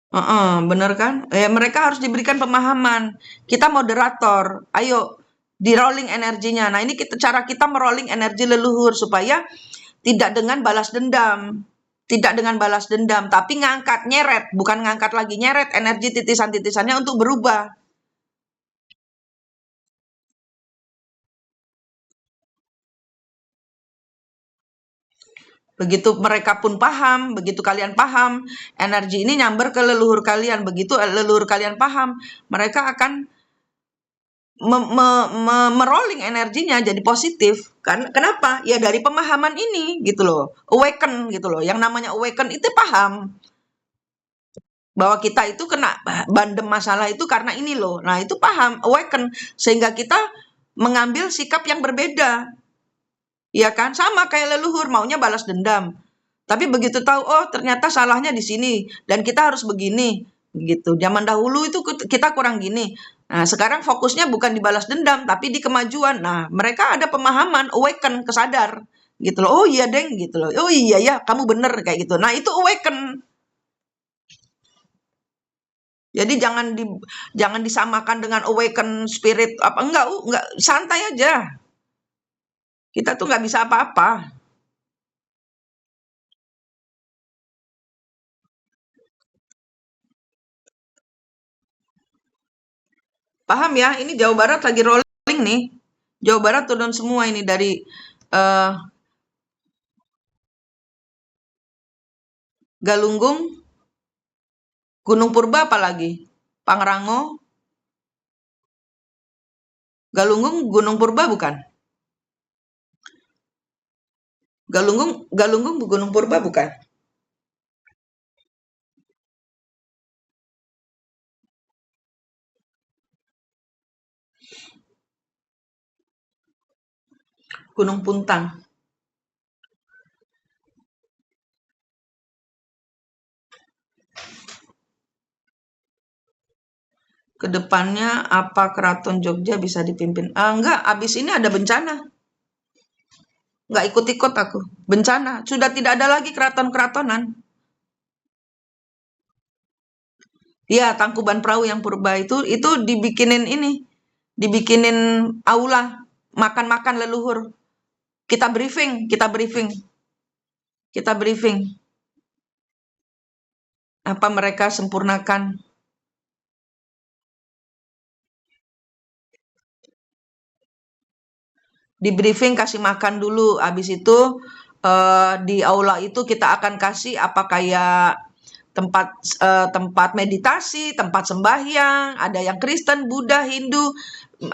Heeh, bener kan? Mereka harus diberikan pemahaman. Kita moderator, ayo di-rolling energinya. Nah, ini cara kita merolling energi leluhur supaya tidak dengan balas dendam. Tidak dengan balas dendam, tapi ngangkat, nyeret, bukan ngangkat lagi, nyeret energi titisan-titisannya untuk berubah. Begitu mereka pun paham, begitu kalian paham, energi ini nyamber ke leluhur kalian. Begitu leluhur kalian paham, mereka akan merolling energinya jadi positif. Kan kenapa? Ya dari pemahaman ini gitu loh. Awaken gitu loh. Yang namanya awaken itu paham bahwa kita itu kena bandem masalah itu karena ini loh. Nah, itu paham, awaken sehingga kita mengambil sikap yang berbeda. Iya kan? Sama kayak leluhur maunya balas dendam. Tapi begitu tahu, oh ternyata salahnya di sini dan kita harus begini, gitu. Zaman dahulu itu kita kurang gini. Nah, sekarang fokusnya bukan di balas dendam, tapi di kemajuan. Nah, mereka ada pemahaman, awaken, kesadar, gitu loh. Oh iya, Deng, gitu loh. Oh iya ya, kamu bener kayak gitu. Nah, itu awaken. Jadi jangan disamakan dengan awaken spirit apa enggak santai aja. Kita tuh nggak bisa apa-apa. Paham ya? Ini Jawa Barat lagi rolling nih. Jawa Barat turun semua ini dari eh, Galunggung, Gunung Purba apalagi? Pangrango, Galunggung, Gunung Purba bukan? Galunggung Gunung Purba bukan? Gunung Puntang. Kedepannya apa Keraton Jogja bisa dipimpin? Enggak, abis ini ada bencana. Enggak ikut-ikut aku. Bencana. Sudah tidak ada lagi keraton-keratonan. Iya, Tangkuban Perahu yang purba itu dibikinin ini. Dibikinin aula. Makan-makan leluhur. Kita briefing, kita briefing, kita briefing. Apa mereka sempurnakan. Di briefing kasih makan dulu. Habis itu di aula itu kita akan kasih apa kayak tempat meditasi, tempat sembahyang, ada yang Kristen, Buddha, Hindu,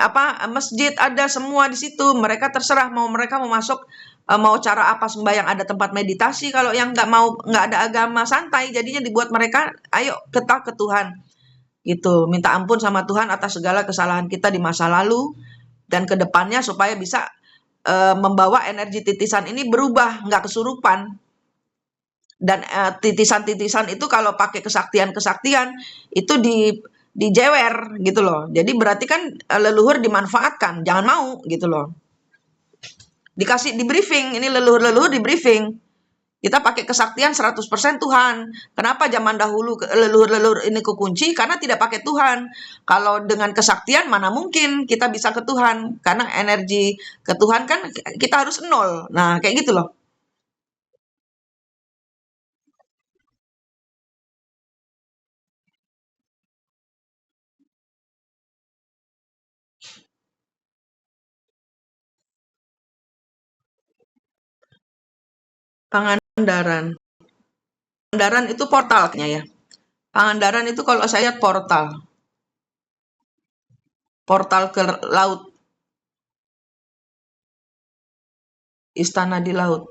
apa masjid ada semua di situ. Mereka terserah mereka mau masuk mau cara apa sembahyang, ada tempat meditasi. Kalau yang nggak ada agama santai, jadinya dibuat mereka ayo kita ke Tuhan gitu, minta ampun sama Tuhan atas segala kesalahan kita di masa lalu dan ke depannya supaya bisa membawa energi titisan ini berubah, nggak kesurupan. Dan titisan-titisan itu kalau pakai kesaktian-kesaktian itu dijewer gitu loh. Jadi berarti kan leluhur dimanfaatkan, jangan mau gitu loh. Dikasih di briefing, ini leluhur-leluhur di briefing. Kita pakai kesaktian 100% Tuhan. Kenapa zaman dahulu leluhur-leluhur ini kekunci? Karena tidak pakai Tuhan. Kalau dengan kesaktian mana mungkin kita bisa ke Tuhan? Karena energi ke Tuhan kan kita harus nol. Nah, kayak gitu loh. Pangandaran. Pangandaran itu portalnya ya. Pangandaran itu kalau saya lihat portal. Portal ke laut. Istana di laut.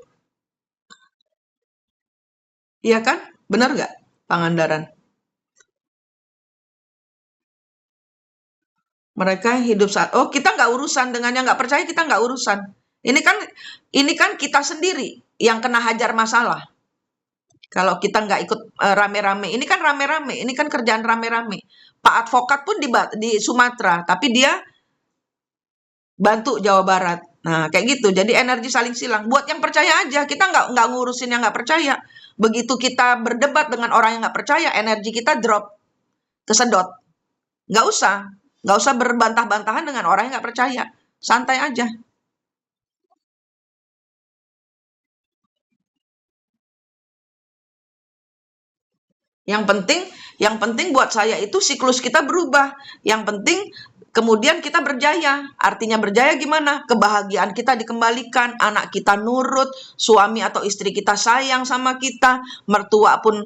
Iya kan? Benar nggak? Pangandaran. Mereka hidup saat, oh kita nggak urusan dengan yang nggak percaya, kita nggak urusan. Ini kan kita sendiri yang kena hajar masalah. Kalau kita nggak ikut rame-rame, ini kan rame-rame, ini kan kerjaan rame-rame. Pak advokat pun di Sumatera, tapi dia bantu Jawa Barat. Nah, kayak gitu. Jadi energi saling silang. Buat yang percaya aja, kita nggak ngurusin yang nggak percaya. Begitu kita berdebat dengan orang yang nggak percaya, energi kita drop, kesedot. Nggak usah. Nggak usah berbantah-bantahan dengan orang yang nggak percaya. Santai aja. Yang penting, yang penting buat saya itu siklus kita berubah. Yang penting kemudian kita berjaya. Artinya berjaya gimana? Kebahagiaan kita dikembalikan, anak kita nurut, suami atau istri kita sayang sama kita, mertua pun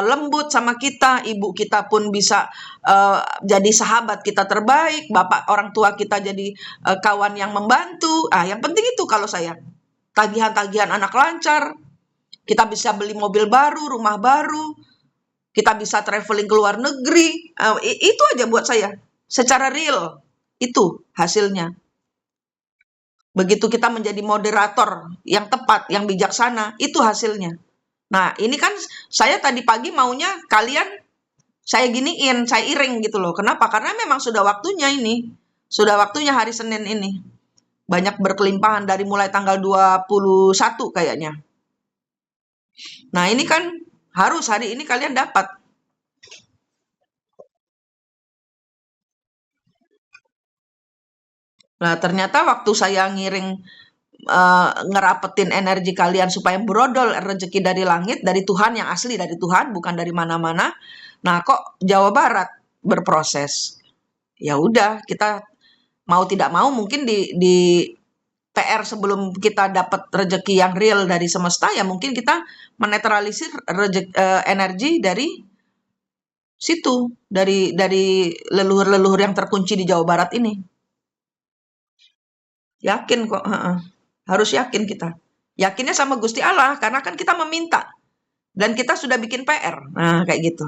lembut sama kita, ibu kita pun bisa jadi sahabat kita terbaik, bapak orang tua kita jadi kawan yang membantu. Yang penting itu kalau saya. Tagihan-tagihan anak lancar, kita bisa beli mobil baru, rumah baru, kita bisa traveling ke luar negeri. Itu aja buat saya. Secara real, itu hasilnya. Begitu kita menjadi moderator yang tepat, yang bijaksana, itu hasilnya. Nah, ini kan saya tadi pagi maunya kalian saya giniin, saya iring gitu loh. Kenapa? Karena memang sudah waktunya ini. Sudah waktunya hari Senin ini. Banyak berkelimpahan dari mulai tanggal 21 kayaknya. Nah, ini kan harus hari ini kalian dapat. Nah, ternyata waktu saya ngiring ngerapetin energi kalian supaya brodol rezeki dari langit, dari Tuhan yang asli, dari Tuhan, bukan dari mana-mana. Nah, kok Jawa Barat berproses? Ya udah, kita mau tidak mau mungkin di PR sebelum kita dapat rezeki yang real dari semesta, ya mungkin kita menetralisir energi dari situ, dari leluhur-leluhur yang terkunci di Jawa Barat ini. Yakin kok, heeh. Harus yakin kita. Yakinnya sama Gusti Allah, karena kan kita meminta. Dan kita sudah bikin PR. Nah, kayak gitu.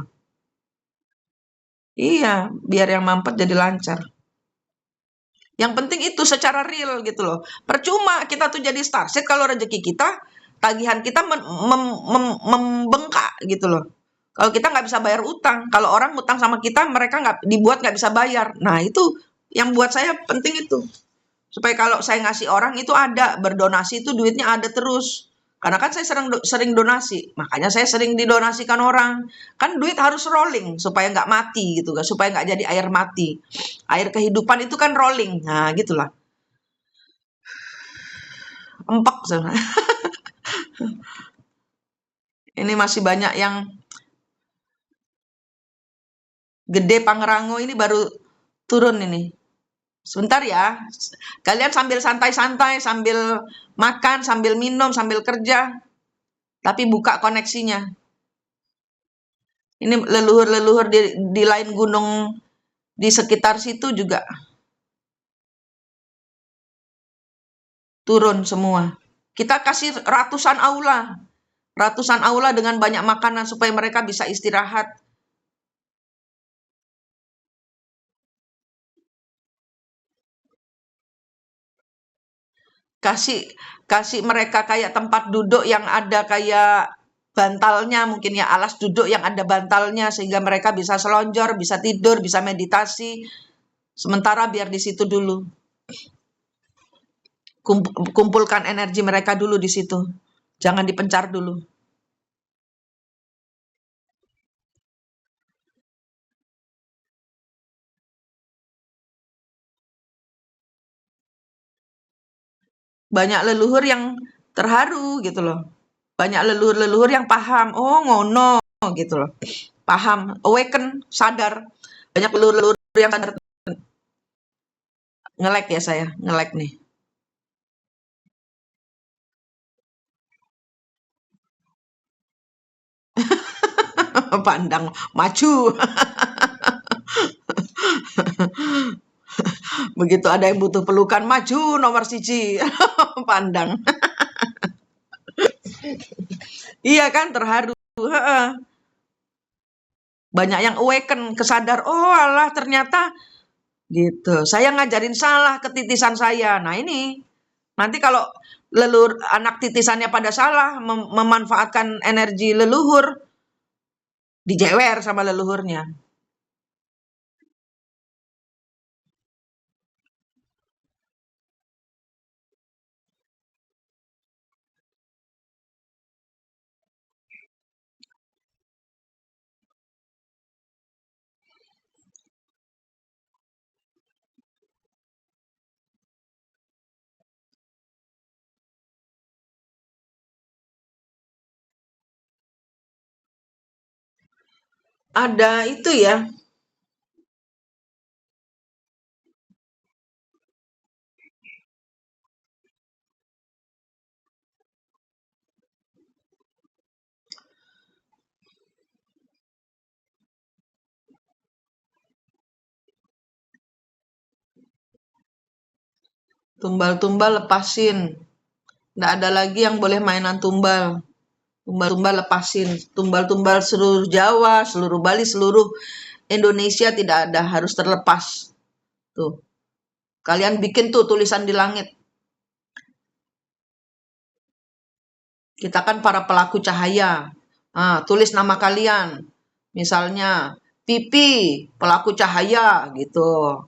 Iya, biar yang mampet jadi lancar. Yang penting itu secara real gitu loh. Percuma kita tuh jadi starset kalau rezeki kita, tagihan kita membengkak gitu loh. Kalau kita nggak bisa bayar utang, kalau orang utang sama kita, mereka nggak bisa bayar. Nah, itu yang buat saya penting itu. Supaya kalau saya ngasih orang itu ada, berdonasi itu duitnya ada terus. Karena kan saya sering donasi, makanya saya sering didonasikan orang. Kan duit harus rolling supaya nggak mati gitu, supaya nggak jadi air mati. Air kehidupan itu kan rolling, nah gitulah. Empuk sana. Ini masih banyak yang gede Pangrango ini baru turun ini. Sebentar ya, kalian sambil santai-santai, sambil makan, sambil minum, sambil kerja, tapi buka koneksinya. Ini leluhur-leluhur di lain gunung di sekitar situ juga turun semua. Kita kasih ratusan aula dengan banyak makanan supaya mereka bisa istirahat. Kasih kasih mereka kayak tempat duduk yang ada kayak bantalnya, mungkin ya alas duduk yang ada bantalnya sehingga mereka bisa selonjor, bisa tidur, bisa meditasi. Sementara biar di situ dulu. Kumpulkan energi mereka dulu di situ. Jangan dipencar dulu. Banyak leluhur yang terharu gitu loh. Banyak leluhur-leluhur yang paham, oh ngono gitu loh. Paham, awaken, sadar. Banyak leluhur-leluhur yang sadar. Ngelek ya saya, ngelek nih. Pandang maju. Begitu ada yang butuh pelukan, maju nomor siji. Pandang. Iya kan, terharu. Banyak yang awaken, kesadar, oh alah ternyata gitu. Saya ngajarin salah ke titisan saya. Nah ini, nanti kalau leluhur anak titisannya pada salah, memanfaatkan energi leluhur, dijewer sama leluhurnya. Ada itu ya, tumbal-tumbal lepasin. Nggak ada lagi yang boleh mainan tumbal. Tumbal-tumbal lepasin. Tumbal-tumbal seluruh Jawa, seluruh Bali, seluruh Indonesia tidak ada, harus terlepas. Tuh, kalian bikin tuh tulisan di langit. Kita kan para pelaku cahaya. Tulis nama kalian. Misalnya, Pipi, pelaku cahaya, gitu.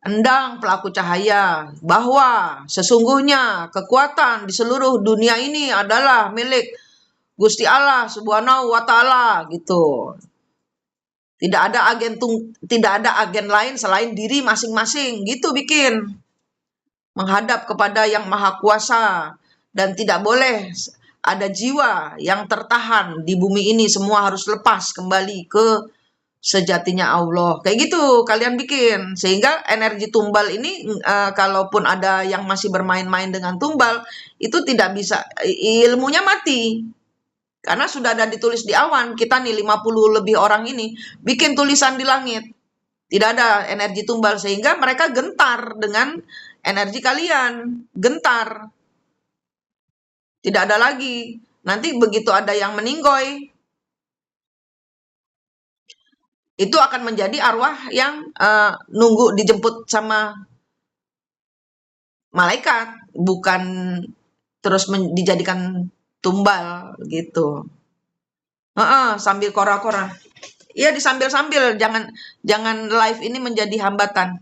Endang, pelaku cahaya. Bahwa sesungguhnya kekuatan di seluruh dunia ini adalah milik Gusti Allah Subhanahu wa Ta'ala, gitu. Tidak ada agen lain selain diri masing-masing, gitu bikin. Menghadap kepada Yang Maha Kuasa, dan tidak boleh ada jiwa yang tertahan di bumi ini, semua harus lepas kembali ke sejatinya Allah. Kayak gitu kalian bikin. Sehingga energi tumbal ini, kalaupun ada yang masih bermain-main dengan tumbal, itu tidak bisa, ilmunya mati. Karena sudah ada ditulis di awan, kita nih 50 lebih orang ini bikin tulisan di langit. Tidak ada energi tumbal, sehingga mereka gentar dengan energi kalian. Gentar. Tidak ada lagi. Nanti begitu ada yang meninggoy, itu akan menjadi arwah yang nunggu dijemput sama malaikat, bukan terus dijadikan tumbal gitu. Sambil kora-kora. Iya, disambil-sambil, jangan jangan live ini menjadi hambatan.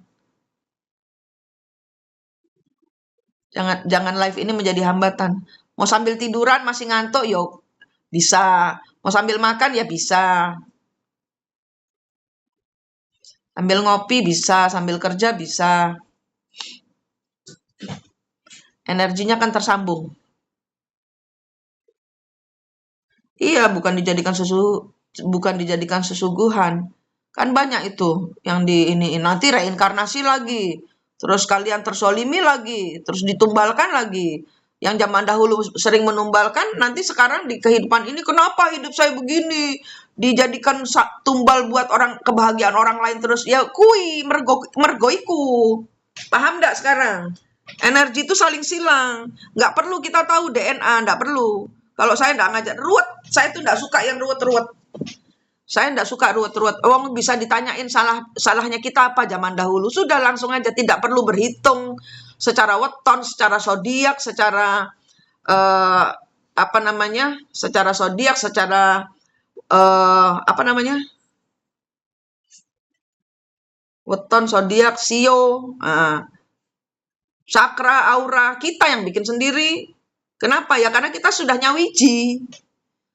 Jangan live ini menjadi hambatan. Mau sambil tiduran masih ngantuk, yuk bisa. Mau sambil makan ya bisa. Sambil ngopi bisa, sambil kerja bisa. Energinya kan tersambung. Iya, bukan dijadikan sesuguhan. Kan banyak itu yang di ini nanti reinkarnasi lagi. Terus kalian tersolimi lagi, terus ditumbalkan lagi. Yang zaman dahulu sering menumbalkan, nanti sekarang di kehidupan ini kenapa hidup saya begini? Dijadikan tumbal buat orang kebahagiaan orang lain terus. Ya kui mergoiku. Paham nggak sekarang? Energi itu saling silang. Nggak perlu kita tahu DNA, nggak perlu. Kalau saya nggak ngajak ruwet, saya tuh nggak suka yang ruwet-ruwet. Saya nggak suka ruwet-ruwet. Wong bisa ditanyain salahnya kita apa zaman dahulu. Sudah langsung aja, tidak perlu berhitung secara weton, secara zodiak, secara apa namanya? Secara zodiak, secara apa namanya? Weton, zodiak, sio, sakra, aura, kita yang bikin sendiri. Kenapa ya? Karena kita sudah nyawiji.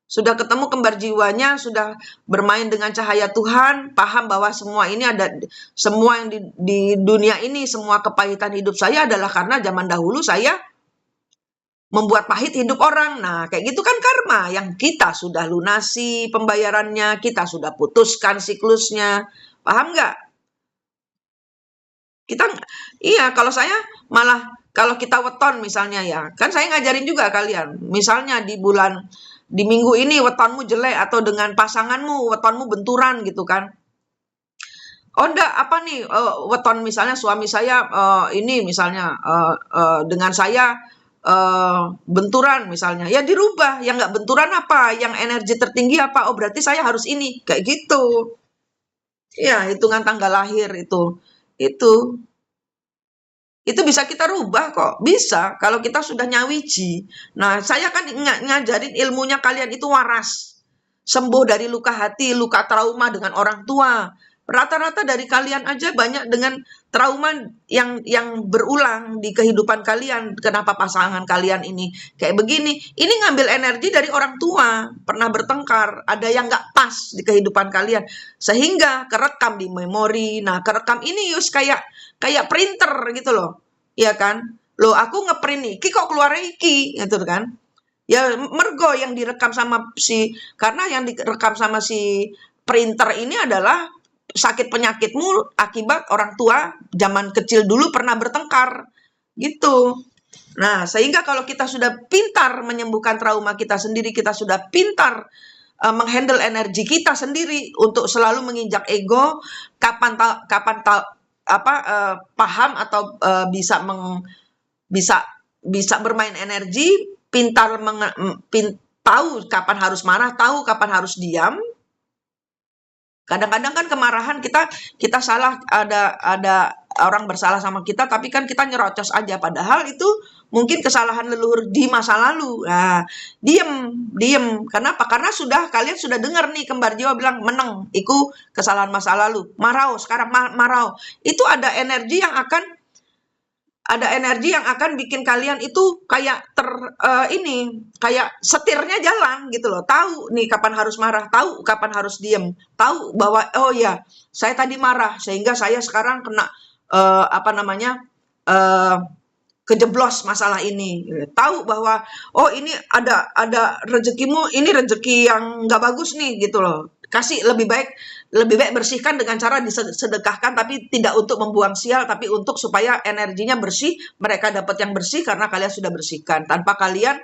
Sudah ketemu kembar jiwanya, sudah bermain dengan cahaya Tuhan, paham bahwa semua ini ada, semua yang di dunia ini, semua kepahitan hidup saya adalah karena zaman dahulu saya membuat pahit hidup orang. Nah, kayak gitu kan karma yang kita sudah lunasi pembayarannya, kita sudah putuskan siklusnya. Paham nggak? Kita, iya, kalau saya malah, kalau kita weton misalnya ya, kan saya ngajarin juga kalian. Misalnya di minggu ini wetonmu jelek, atau dengan pasanganmu wetonmu benturan gitu kan. Oh enggak, apa nih, weton misalnya suami saya ini misalnya dengan saya benturan misalnya. Ya dirubah, yang nggak benturan apa, yang energi tertinggi apa, oh berarti saya harus ini, kayak gitu. Ya, hitungan tanggal lahir itu. Itu. Itu bisa kita rubah kok, bisa kalau kita sudah nyawiji. Nah, saya kan ngajarin ilmunya kalian itu waras. Sembuh dari luka hati, luka trauma dengan orang tua. Rata-rata dari kalian aja banyak dengan trauma yang berulang di kehidupan kalian. Kenapa pasangan kalian ini kayak begini? Ini ngambil energi dari orang tua. Pernah bertengkar, ada yang nggak pas di kehidupan kalian. Sehingga kerekam di memori. Nah, kerekam ini Yus kayak printer gitu loh. Iya kan? Loh, aku ngeprint iki kok keluar iki gitu kan. Ya mergo yang direkam sama karena yang direkam sama si printer ini adalah sakit penyakitmu akibat orang tua zaman kecil dulu pernah bertengkar gitu. Nah, sehingga kalau kita sudah pintar menyembuhkan trauma kita sendiri, kita sudah pintar menghandle energi kita sendiri untuk selalu menginjak ego, paham atau bisa bermain energi, tahu kapan harus marah, tahu kapan harus diam. Kadang-kadang kan kemarahan kita salah, ada orang bersalah sama kita, tapi kan kita nyerocos aja, padahal itu mungkin kesalahan leluhur di masa lalu. Nah, diem. Kenapa? Karena kalian sudah dengar nih kembar jiwa bilang meneng, itu kesalahan masa lalu. Marau, sekarang marau. Itu ada energi yang akan bikin kalian itu kayak kayak setirnya jalan gitu loh. Tahu nih kapan harus marah, tahu kapan harus diem, tahu bahwa oh ya, saya tadi marah sehingga saya sekarang kena kejeblos masalah ini. Tahu bahwa oh ini ada rezekimu, ini rezeki yang nggak bagus nih gitu loh. Kasih lebih baik bersihkan dengan cara disedekahkan, tapi tidak untuk membuang sial, tapi untuk supaya energinya bersih, mereka dapat yang bersih karena kalian sudah bersihkan, tanpa kalian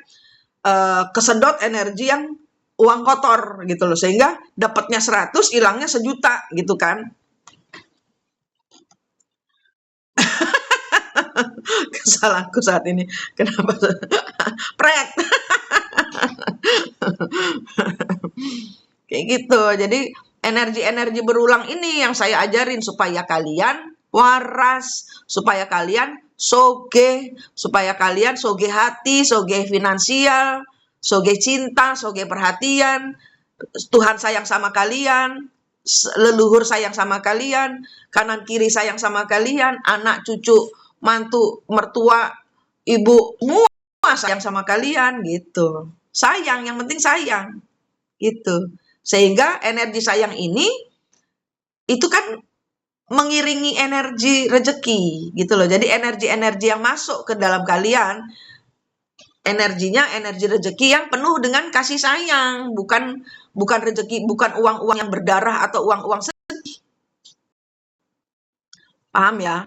kesedot energi yang uang kotor gitu loh, sehingga dapatnya 100, hilangnya 1.000.000 gitu kan. Kesalahanku saat ini kenapa pret kayak gitu. Jadi energi-energi berulang ini yang saya ajarin supaya kalian waras, supaya kalian soge, supaya kalian soge hati, soge finansial, soge cinta, soge perhatian. Tuhan sayang sama kalian, leluhur sayang sama kalian, kanan kiri sayang sama kalian, anak cucu mantu mertua ibu semua sayang sama kalian gitu. Sayang, yang penting sayang gitu. Sehingga energi sayang ini itu kan mengiringi energi rezeki gitu loh. Jadi energi-energi yang masuk ke dalam kalian, energinya energi rezeki yang penuh dengan kasih sayang, bukan rezeki, bukan uang-uang yang berdarah atau uang-uang sedih. Paham ya?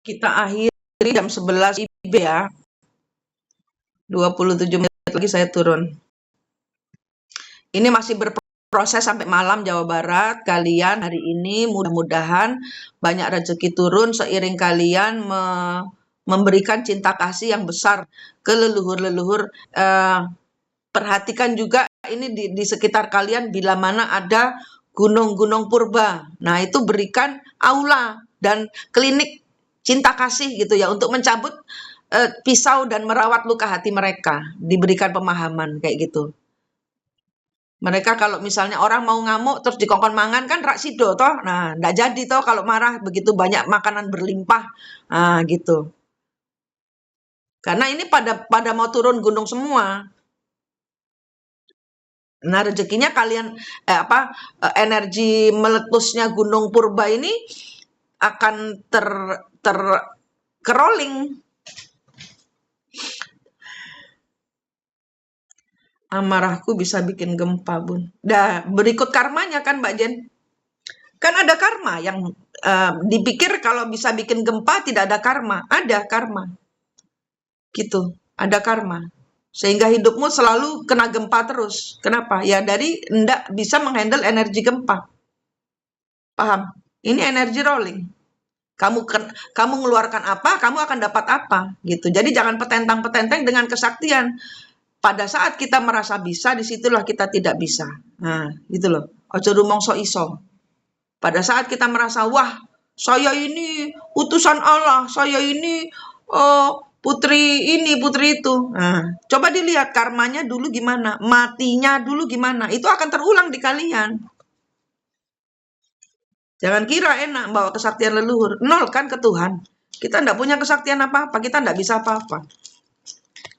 Kita akhiri jam 11 IB ya. 27 menit lagi saya turun. Ini masih berproses sampai malam Jawa Barat. Kalian hari ini mudah-mudahan banyak rezeki turun seiring kalian memberikan cinta kasih yang besar ke leluhur-leluhur. Perhatikan juga ini di sekitar kalian bila mana ada gunung-gunung purba. Nah, itu berikan aula dan klinik cinta kasih gitu ya, untuk mencabut pisau dan merawat luka hati mereka, diberikan pemahaman kayak gitu. Mereka kalau misalnya orang mau ngamuk terus dikongkon mangan kan rak sido toh. Nah, ndak jadi toh kalau marah begitu banyak makanan berlimpah. Nah, gitu. Karena ini pada mau turun gunung semua. Nah, rezekinya kalian energi meletusnya gunung purba ini akan kerolling. Amarahku bisa bikin gempa, Bun. Dah, berikut karmanya kan, Mbak Jen. Kan ada karma yang dipikir kalau bisa bikin gempa tidak ada karma. Ada karma. Gitu, ada karma. Sehingga hidupmu selalu kena gempa terus. Kenapa? Ya dari ndak bisa menghandle energi gempa. Paham? Ini energi rolling. Kamu mengeluarkan apa, kamu akan dapat apa, gitu. Jadi jangan petentang-petenteng dengan kesaktian. Pada saat kita merasa bisa, disitulah kita tidak bisa. Nah, gitu loh. Ojo rumong so iso. Pada saat kita merasa, wah, saya ini utusan Allah, saya ini putri ini, putri itu. Nah, coba dilihat karmanya dulu gimana, matinya dulu gimana. Itu akan terulang di kalian. Jangan kira enak bawa kesaktian leluhur. Nol kan ke Tuhan. Kita enggak punya kesaktian apa-apa. Kita enggak bisa apa-apa.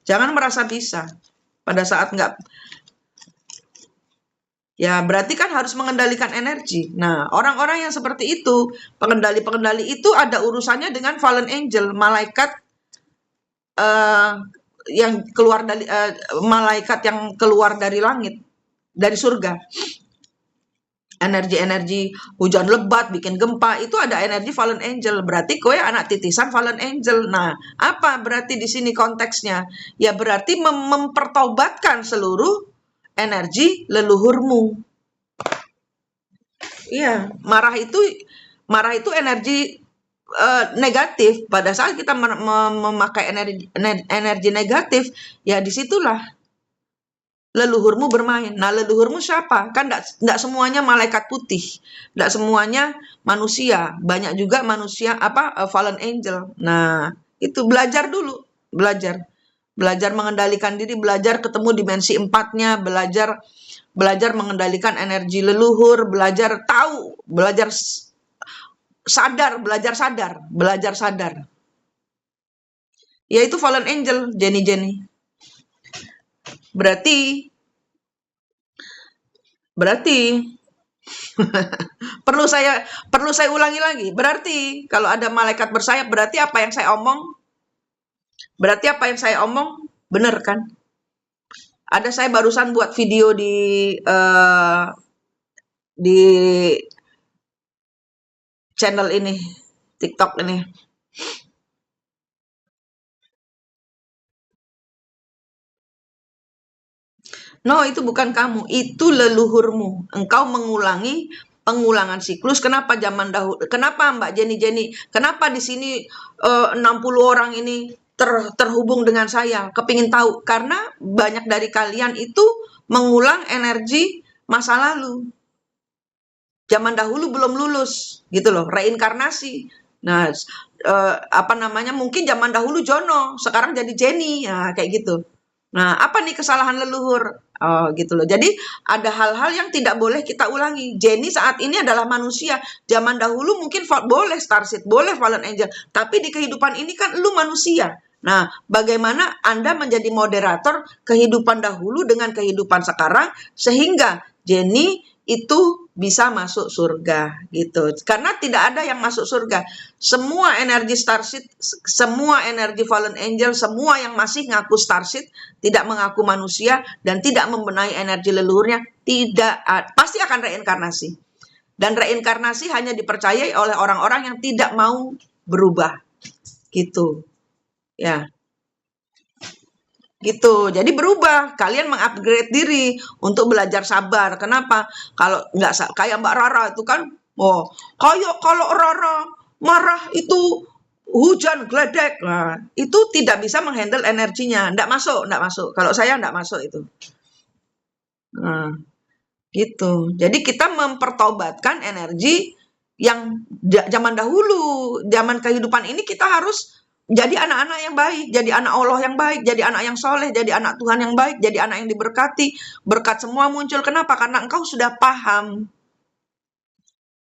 Jangan merasa bisa. Pada saat enggak, ya berarti kan harus mengendalikan energi. Nah, orang-orang yang seperti itu, pengendali-pengendali itu ada urusannya dengan fallen angel, malaikat yang keluar dari malaikat yang keluar dari langit, dari surga. Energi-energi hujan lebat, bikin gempa, itu ada energi fallen angel. Berarti kowe anak titisan fallen angel. Nah, apa berarti di sini konteksnya? Ya berarti mempertobatkan seluruh energi leluhurmu. Iya, marah itu energi negatif. Pada saat kita memakai energi negatif, ya disitulah leluhurmu bermain. Nah, leluhurmu siapa? Kan enggak semuanya malaikat putih, enggak semuanya manusia, banyak juga manusia fallen angel. Nah, itu belajar dulu, belajar mengendalikan diri, belajar ketemu dimensi empatnya, belajar mengendalikan energi leluhur, belajar tahu, belajar sadar, belajar sadar. Yaitu fallen angel, Jenny. Berarti perlu saya ulangi lagi. Berarti kalau ada malaikat bersayap, berarti apa yang saya omong? Benar kan? Ada saya barusan buat video di channel ini, TikTok ini. No, itu bukan kamu, itu leluhurmu. Engkau mengulangi pengulangan siklus. Kenapa zaman dahulu? Kenapa Mbak Jenny? Kenapa di sini 60 orang ini terhubung dengan saya? Kepingin tahu? Karena banyak dari kalian itu mengulang energi masa lalu. Zaman dahulu belum lulus, gitu loh, reinkarnasi. Nah, mungkin zaman dahulu Jono, sekarang jadi Jenny, ya kayak gitu. Nah, apa nih kesalahan leluhur? Oh, gitu loh. Jadi ada hal-hal yang tidak boleh kita ulangi. Jenny saat ini adalah manusia. Zaman dahulu mungkin boleh Starseed, boleh Fallen Angel, tapi di kehidupan ini kan lu manusia. Nah, bagaimana Anda menjadi moderator kehidupan dahulu dengan kehidupan sekarang sehingga Jenny itu bisa masuk surga gitu. Karena tidak ada yang masuk surga. Semua energi Starseed, semua energi Fallen Angel, semua yang masih ngaku Starseed, tidak mengaku manusia dan tidak membenahi energi leluhurnya, pasti akan reinkarnasi. Dan reinkarnasi hanya dipercayai oleh orang-orang yang tidak mau berubah. Gitu. Ya. Gitu. Jadi berubah, kalian mengupgrade diri untuk belajar sabar. Kenapa? Kalau nggak kayak Mbak Rara itu kan, kayak kalau Rara marah itu hujan geledek. Nah, itu tidak bisa menghandle energinya, nggak masuk. Kalau saya nggak masuk itu. Nah, gitu. Jadi kita mempertobatkan energi yang zaman dahulu, zaman kehidupan ini kita harus jadi anak-anak yang baik, jadi anak Allah yang baik, jadi anak yang soleh, jadi anak Tuhan yang baik, jadi anak yang diberkati. Berkat semua muncul. Kenapa? Karena engkau sudah paham.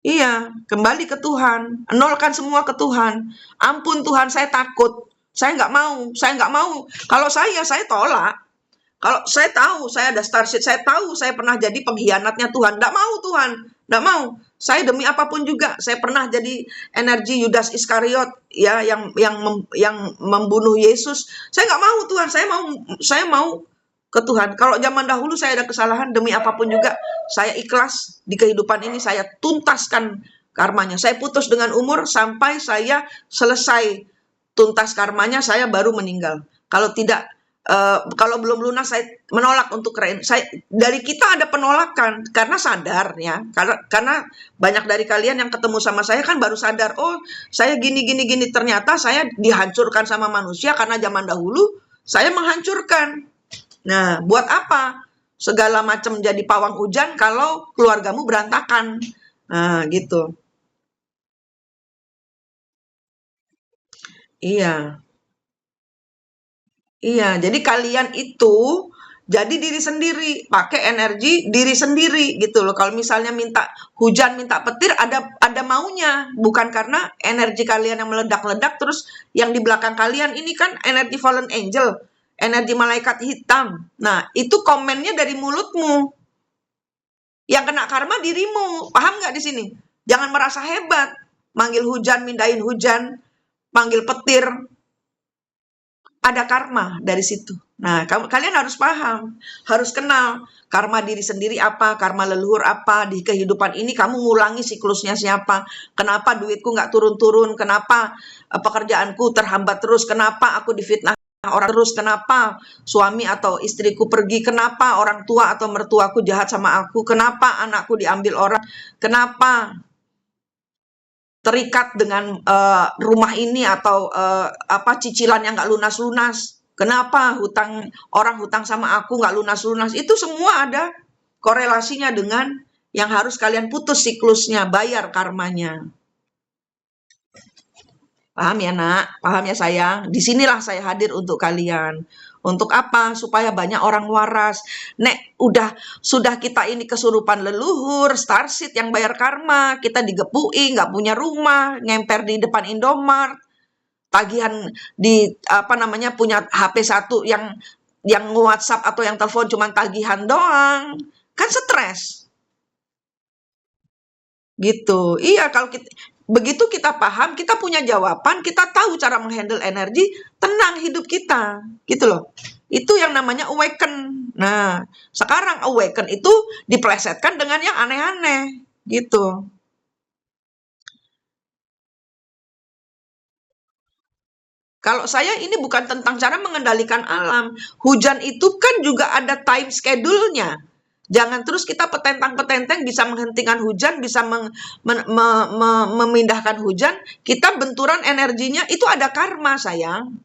Iya, kembali ke Tuhan. Nolkan semua ke Tuhan. Ampun Tuhan, saya takut. Saya nggak mau. Kalau saya tolak. Kalau saya tahu, saya ada Starseed, saya tahu saya pernah jadi pengkhianatnya Tuhan. Nggak mau Tuhan, nggak mau. Saya demi apapun juga, saya pernah jadi energi Yudas Iskariot, ya, yang membunuh Yesus. Saya nggak mau Tuhan, saya mau ke Tuhan. Kalau zaman dahulu saya ada kesalahan, demi apapun juga, saya ikhlas di kehidupan ini, saya tuntaskan karmanya. Saya putus dengan umur sampai saya selesai tuntas karmanya, saya baru meninggal. Kalau tidak, kalau belum lunas saya menolak untuk dari kita ada penolakan karena sadar ya, karena banyak dari kalian yang ketemu sama saya kan baru sadar, oh saya gini, ternyata saya dihancurkan sama manusia karena zaman dahulu saya menghancurkan. Nah, buat apa segala macam jadi pawang hujan kalau keluargamu berantakan? Nah, gitu. Iya. Iya, jadi kalian itu jadi diri sendiri, pakai energi diri sendiri gitu loh. Kalau misalnya minta hujan, minta petir, ada maunya, bukan karena energi kalian yang meledak-ledak terus yang di belakang kalian ini kan energi fallen angel, energi malaikat hitam. Nah, itu komennya dari mulutmu. Yang kena karma dirimu. Paham nggak di sini? Jangan merasa hebat. Manggil hujan, mindahin hujan, panggil petir, ada karma dari situ. Nah, kalian harus paham, harus kenal karma diri sendiri apa, karma leluhur apa, di kehidupan ini kamu ngulangi siklusnya siapa, kenapa duitku nggak turun-turun, kenapa pekerjaanku terhambat terus, kenapa aku difitnah orang terus, kenapa suami atau istriku pergi, kenapa orang tua atau mertuaku jahat sama aku, kenapa anakku diambil orang, kenapa terikat dengan rumah ini atau apa cicilan yang nggak lunas-lunas. Kenapa orang hutang sama aku nggak lunas-lunas? Itu semua ada korelasinya dengan yang harus kalian putus siklusnya, bayar karmanya. Paham ya nak? Paham ya sayang? Disinilah saya hadir untuk kalian. Untuk apa? Supaya banyak orang waras. Nek, sudah kita ini kesurupan leluhur, starseed yang bayar karma, kita digepui, nggak punya rumah, ngemper di depan Indomart, tagihan di apa namanya punya HP satu yang WhatsApp atau yang telepon cuma tagihan doang. Kan stres. Gitu. Iya, kalau begitu kita paham, kita punya jawaban, kita tahu cara menghandle energi, tenang hidup kita. Gitu loh. Itu yang namanya awaken. Nah, sekarang awaken itu dipelesetkan dengan yang aneh-aneh. Gitu. Kalau saya ini bukan tentang cara mengendalikan alam. Hujan itu kan juga ada time schedule-nya. Jangan terus kita petentang-petenteng bisa menghentikan hujan, bisa memindahkan hujan, kita benturan energinya, itu ada karma, sayang.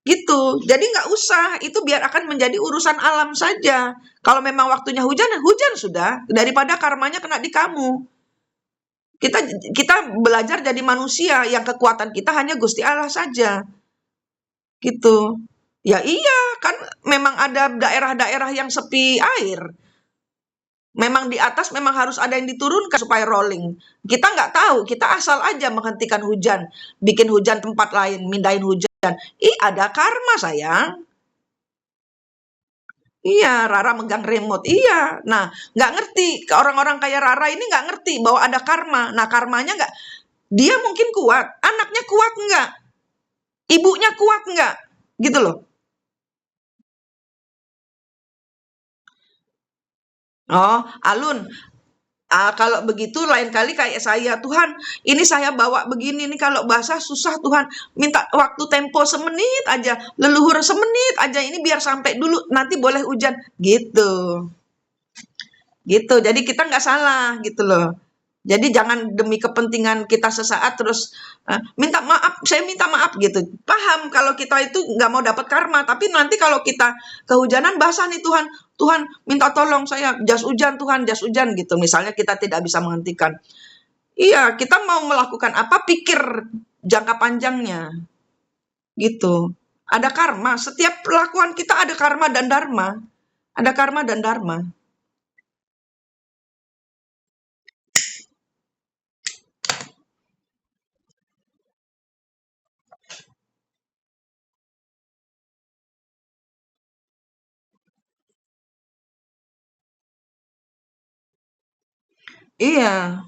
Gitu. Jadi nggak usah, itu biar akan menjadi urusan alam saja. Kalau memang waktunya hujan, hujan sudah. Daripada karmanya kena di kamu. Kita kita belajar jadi manusia yang kekuatan kita hanya Gusti Allah saja. Gitu. Ya iya, kan memang ada daerah-daerah yang sepi air. Memang di atas memang harus ada yang diturunkan supaya rolling. Kita nggak tahu, kita asal aja menghentikan hujan, bikin hujan tempat lain, mindahin hujan. Ih, ada karma, sayang. Iya, Rara megang remote. Iya. Nah, nggak ngerti. Orang-orang kayak Rara ini nggak ngerti bahwa ada karma. Nah, karmanya nggak. Dia mungkin kuat. Anaknya kuat nggak? Ibunya kuat nggak? Gitu loh. Oh, Alun, kalau begitu lain kali kayak saya, Tuhan, ini saya bawa begini nih kalau basah susah Tuhan, minta waktu tempo semenit aja, leluhur semenit aja ini biar sampai dulu, nanti boleh hujan, gitu. Gitu. Jadi kita nggak salah gitu loh. Jadi jangan demi kepentingan kita sesaat terus minta maaf, saya minta maaf gitu. Paham kalau kita itu nggak mau dapat karma, tapi nanti kalau kita kehujanan basah nih Tuhan, Tuhan minta tolong saya jas hujan Tuhan, jas hujan gitu. Misalnya kita tidak bisa menghentikan. Iya, kita mau melakukan apa pikir jangka panjangnya gitu. Ada karma, setiap perlakuan kita ada karma dan dharma. Ada karma dan dharma. Iya,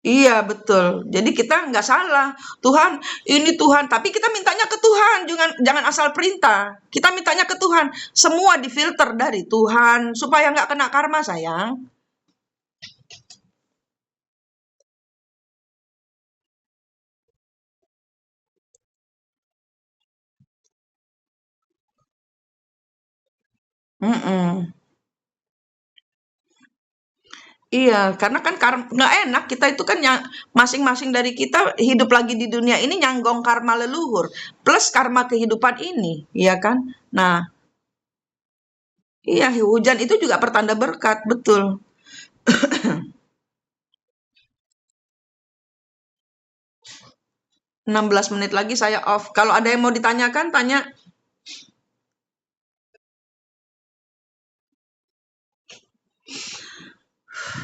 iya betul. Jadi kita nggak salah. Tuhan, ini Tuhan. Tapi kita mintanya ke Tuhan. Jangan asal perintah. Kita mintanya ke Tuhan. Semua difilter dari Tuhan. Supaya nggak kena karma, sayang. Mm-mm. Iya, karena kan nggak enak. Kita itu kan masing-masing dari kita hidup lagi di dunia ini nyanggong karma leluhur. Plus karma kehidupan ini. Iya kan? Nah, iya hujan itu juga pertanda berkat. Betul. 16 menit lagi saya off. Kalau ada yang mau ditanyakan, tanya.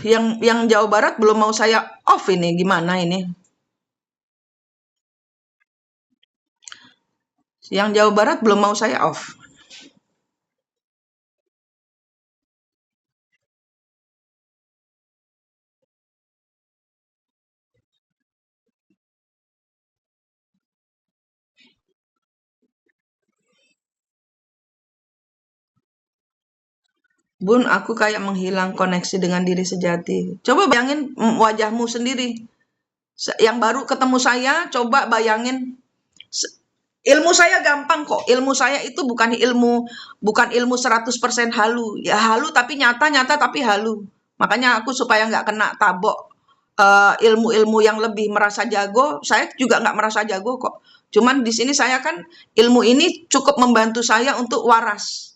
Yang Jawa Barat belum mau saya off ini, gimana ini? Yang Jawa Barat belum mau saya off. Bun, aku kayak menghilang koneksi dengan diri sejati. Coba bayangin wajahmu sendiri. Yang baru ketemu saya, coba bayangin. Ilmu saya gampang kok. Ilmu saya itu bukan ilmu 100% halu. Ya halu tapi nyata tapi halu. Makanya aku supaya nggak kena tabok ilmu-ilmu yang lebih merasa jago, saya juga nggak merasa jago kok. Cuman di sini saya kan ilmu ini cukup membantu saya untuk waras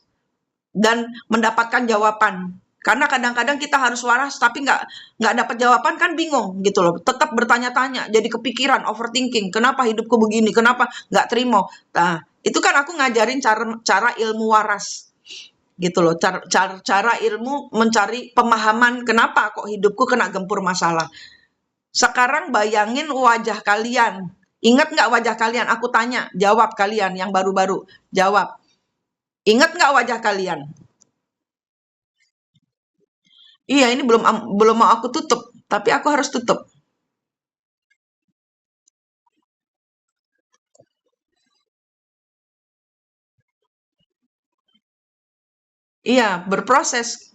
dan mendapatkan jawaban. Karena kadang-kadang kita harus waras tapi nggak dapat jawaban kan bingung gitu loh. Tetap bertanya-tanya, jadi kepikiran, overthinking. Kenapa hidupku begini? Kenapa nggak terima? Nah, itu kan aku ngajarin cara ilmu waras gitu loh. Cara ilmu mencari pemahaman kenapa kok hidupku kena gempur masalah. Sekarang bayangin wajah kalian. Ingat nggak wajah kalian? Aku tanya, jawab kalian yang baru-baru. Jawab. Ingat nggak wajah kalian? Iya, ini belum mau aku tutup, tapi aku harus tutup. Iya, berproses.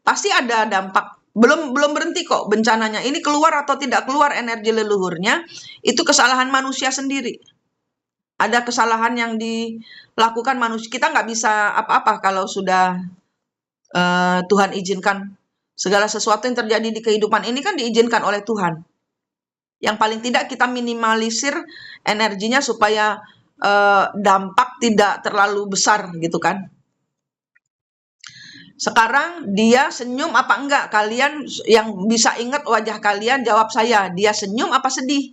Pasti ada dampak. Belum berhenti kok bencananya. Ini keluar atau tidak keluar energi leluhurnya, itu kesalahan manusia sendiri. Ada kesalahan yang dilakukan manusia. Kita nggak bisa apa-apa kalau sudah Tuhan izinkan. Segala sesuatu yang terjadi di kehidupan ini kan diizinkan oleh Tuhan. Yang paling tidak kita minimalisir energinya supaya dampak tidak terlalu besar gitu kan. Sekarang dia senyum apa enggak? Kalian yang bisa ingat wajah kalian jawab saya. Dia senyum apa sedih?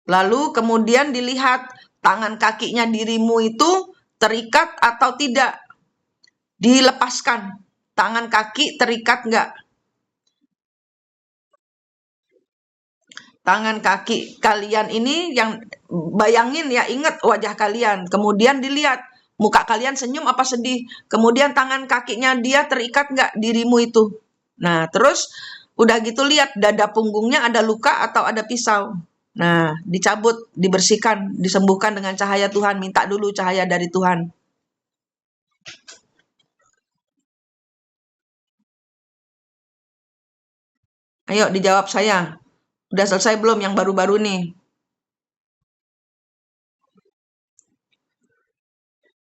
Lalu kemudian dilihat tangan kakinya dirimu itu terikat atau tidak. Dilepaskan. Tangan kaki terikat enggak? Tangan kaki kalian ini yang bayangin ya, ingat wajah kalian. Kemudian dilihat muka kalian senyum apa sedih. Kemudian tangan kakinya dia terikat nggak dirimu itu. Nah, terus udah gitu lihat dada punggungnya ada luka atau ada pisau. Nah, dicabut, dibersihkan, disembuhkan dengan cahaya Tuhan. Minta dulu cahaya dari Tuhan. Ayo dijawab saya. Udah selesai belum yang baru-baru nih?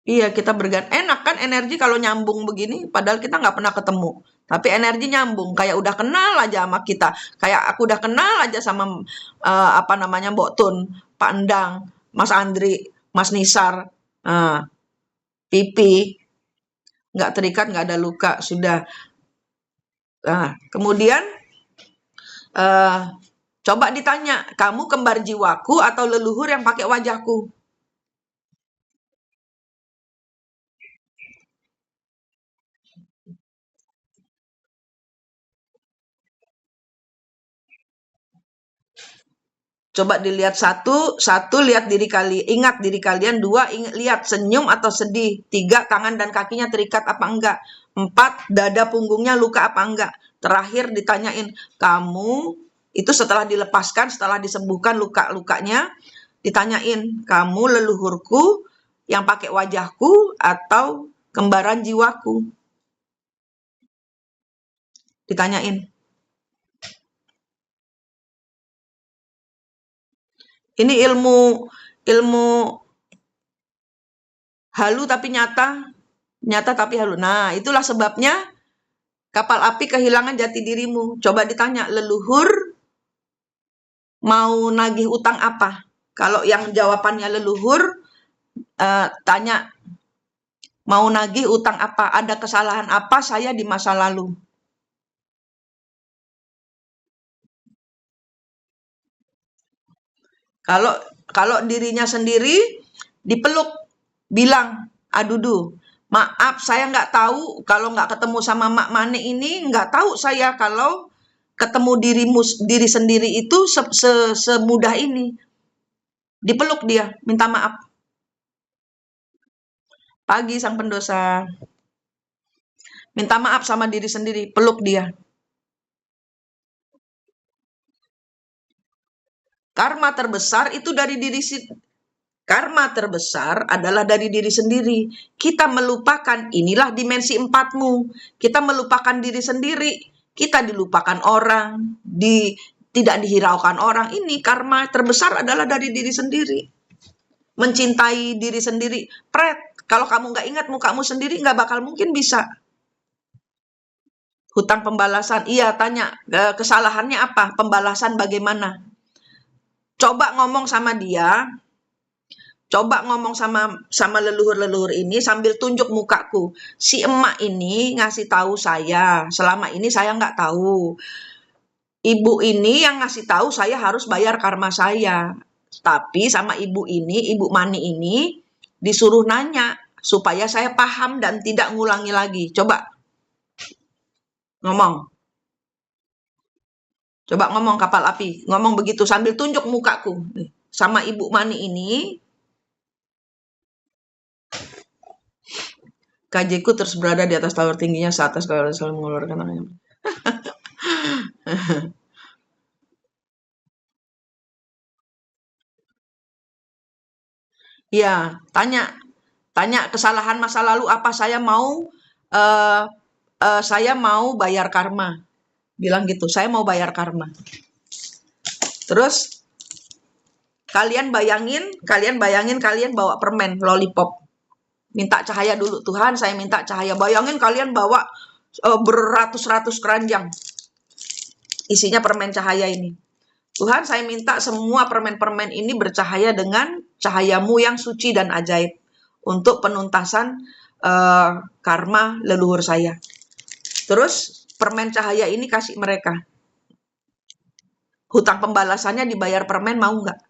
Iya, kita berganti. Enak kan energi kalau nyambung begini, padahal kita nggak pernah ketemu. Tapi energi nyambung, kayak udah kenal aja sama kita. Kayak aku udah kenal aja sama apa namanya Mbok Tun, Pak Endang, Mas Andri, Mas Nisar, eh, Pipi, nggak terikat, nggak ada luka, sudah. Nah, kemudian eh, coba ditanya, kamu kembar jiwaku atau leluhur yang pakai wajahku? Coba dilihat satu lihat diri ingat diri kalian, dua lihat senyum atau sedih, tiga tangan dan kakinya terikat apa enggak, empat dada punggungnya luka apa enggak, terakhir ditanyain kamu itu setelah dilepaskan, setelah disembuhkan luka-lukanya, ditanyain kamu leluhurku yang pakai wajahku atau kembaran jiwaku, ditanyain. Ini ilmu halu tapi nyata, nyata tapi halu. Nah, itulah sebabnya kapal api kehilangan jati dirimu. Coba ditanya, leluhur mau nagih utang apa? Kalau yang jawabannya leluhur, tanya, mau nagih utang apa? Ada kesalahan apa saya di masa lalu? Kalau kalau dirinya sendiri dipeluk, bilang, adudu, maaf saya nggak tahu kalau nggak ketemu sama Mak Mane ini, nggak tahu saya kalau ketemu diri sendiri itu semudah ini. Dipeluk dia, minta maaf. Pagi sang pendosa, minta maaf sama diri sendiri, peluk dia. Karma terbesar itu dari karma terbesar adalah dari diri sendiri. Kita melupakan, inilah dimensi empatmu. Kita melupakan diri sendiri. Kita dilupakan orang, tidak dihiraukan orang. Ini karma terbesar adalah dari diri sendiri. Mencintai diri sendiri. Kalau kamu nggak ingat mukamu sendiri, nggak bakal mungkin bisa. Hutang pembalasan. Iya, tanya kesalahannya apa? Pembalasan bagaimana? Coba ngomong sama dia. Coba ngomong sama leluhur-leluhur ini sambil tunjuk mukaku. Si emak ini ngasih tahu saya. Selama ini saya nggak tahu. Ibu ini yang ngasih tahu saya harus bayar karma saya. Tapi sama ibu ini, Ibu Mani ini, disuruh nanya supaya saya paham dan tidak ngulangi lagi. Coba ngomong. Coba ngomong kapal api. Ngomong begitu sambil tunjuk mukaku. Sama Ibu Mani ini, KJ-ku terus berada di atas tower tingginya saat sekolah selalu mengeluarkan tangannya. Iya, tanya kesalahan masa lalu apa, uh, saya mau bayar karma. Bilang gitu, saya mau bayar karma. Terus kalian bayangin kalian bawa permen lollipop. Minta cahaya dulu, Tuhan saya minta cahaya. Bayangin kalian bawa beratus-ratus keranjang. Isinya permen cahaya ini. Tuhan saya minta semua permen-permen ini bercahaya dengan cahayamu yang suci dan ajaib. Untuk penuntasan karma leluhur saya. Terus permen cahaya ini kasih mereka. Hutang pembalasannya dibayar permen, mau nggak?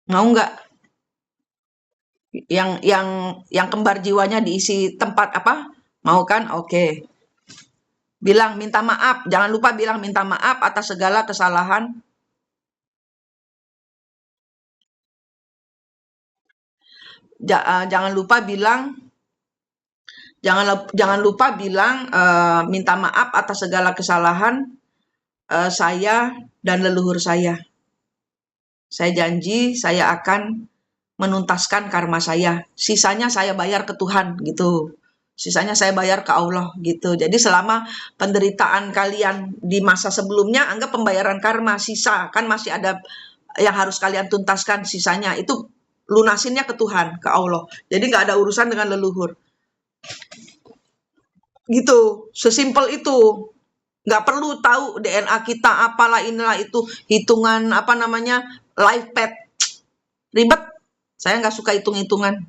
Mau nggak? Yang kembar jiwanya diisi tempat apa? Mau kan? Oke. Bilang minta maaf. Jangan lupa bilang minta maaf atas segala kesalahan. Jangan lupa bilang minta maaf atas segala kesalahan saya dan leluhur saya. Saya janji saya akan menuntaskan karma saya. Sisanya saya bayar ke Tuhan gitu. Sisanya saya bayar ke Allah gitu. Jadi selama penderitaan kalian di masa sebelumnya, anggap pembayaran karma. Sisa kan masih ada yang harus kalian tuntaskan, sisanya itu lunasinnya ke Tuhan, ke Allah. Jadi nggak ada urusan dengan leluhur. Gitu, sesimpel itu. Nggak perlu tahu DNA kita, apalah inilah itu, hitungan apa namanya, life path. Ribet. Saya nggak suka hitung-hitungan.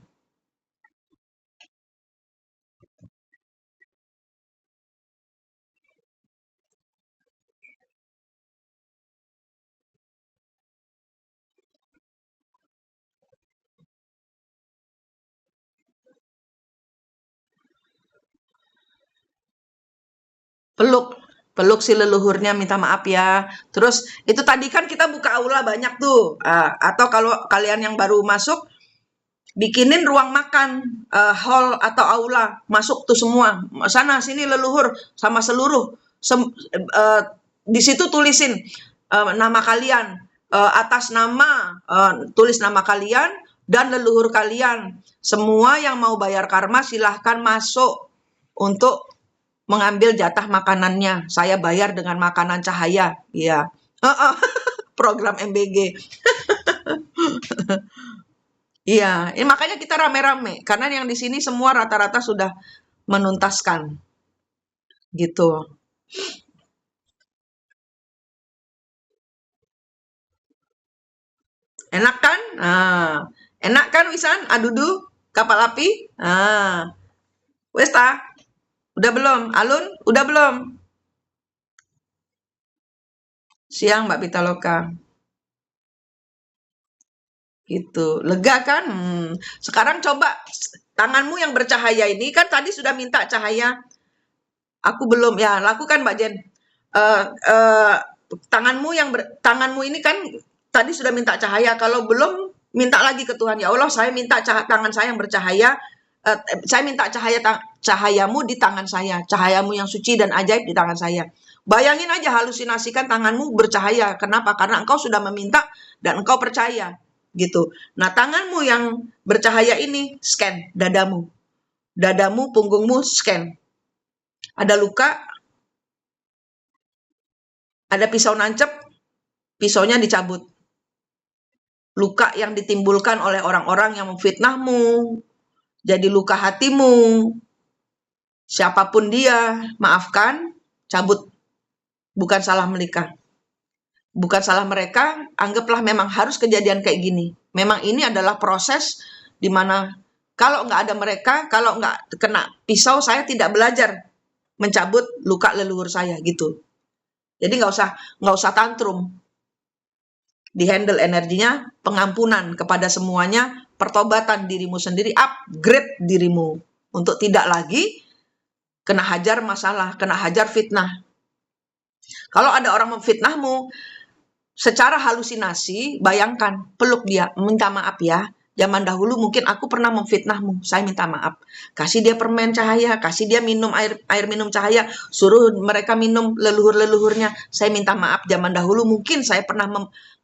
Peluk si leluhurnya, minta maaf ya. Terus itu tadi kan kita buka aula banyak tuh. Atau kalau kalian yang baru masuk, bikinin ruang makan, hall atau aula, masuk tuh semua. Sana sini leluhur sama seluruh. Di situ tulisin nama kalian, atas nama, tulis nama kalian dan leluhur kalian. Semua yang mau bayar karma silahkan masuk untuk mengambil jatah makanannya. Saya bayar dengan makanan cahaya. Iya. Program MBG. Iya, makanya kita rame-rame. Karena yang di sini semua rata-rata sudah menuntaskan. Gitu. Enak kan? Enak kan Wisan? Adudu, kapal api? Wes ta? Udah belum? Alun, udah belum? Siang Mbak Pitaloka. Gitu. Lega kan? Sekarang coba tanganmu yang bercahaya ini kan tadi sudah minta cahaya. Aku belum ya, lakukan Mbak Jen. Eh, eh, tanganmu ini kan tadi sudah minta cahaya. Kalau belum, minta lagi ke Tuhan. Ya Allah, saya minta tangan saya yang bercahaya. Saya minta cahayamu di tangan saya. Cahayamu yang suci dan ajaib di tangan saya. Bayangin aja, halusinasikan tanganmu bercahaya. Kenapa? Karena engkau sudah meminta dan engkau percaya. Gitu. Nah, tanganmu yang bercahaya ini scan dadamu. Dadamu, punggungmu scan. Ada luka, ada pisau nancep, pisaunya dicabut. Luka yang ditimbulkan oleh orang-orang yang memfitnahmu, jadi luka hatimu. Siapapun dia, maafkan, cabut. Bukan salah mereka. Bukan salah mereka, anggaplah memang harus kejadian kayak gini. Memang ini adalah proses di mana kalau nggak ada mereka, kalau nggak kena pisau, saya tidak belajar mencabut luka leluhur saya gitu. Jadi nggak usah tantrum. Dihandle energinya, pengampunan kepada semuanya, pertobatan dirimu sendiri, upgrade dirimu untuk tidak lagi kena hajar masalah, kena hajar fitnah. Kalau ada orang memfitnahmu secara halusinasi, bayangkan, peluk dia, minta maaf ya. Zaman dahulu mungkin aku pernah memfitnahmu, saya minta maaf. Kasih dia permen cahaya, kasih dia minum air minum cahaya, suruh mereka minum leluhur-leluhurnya. Saya minta maaf, zaman dahulu mungkin saya pernah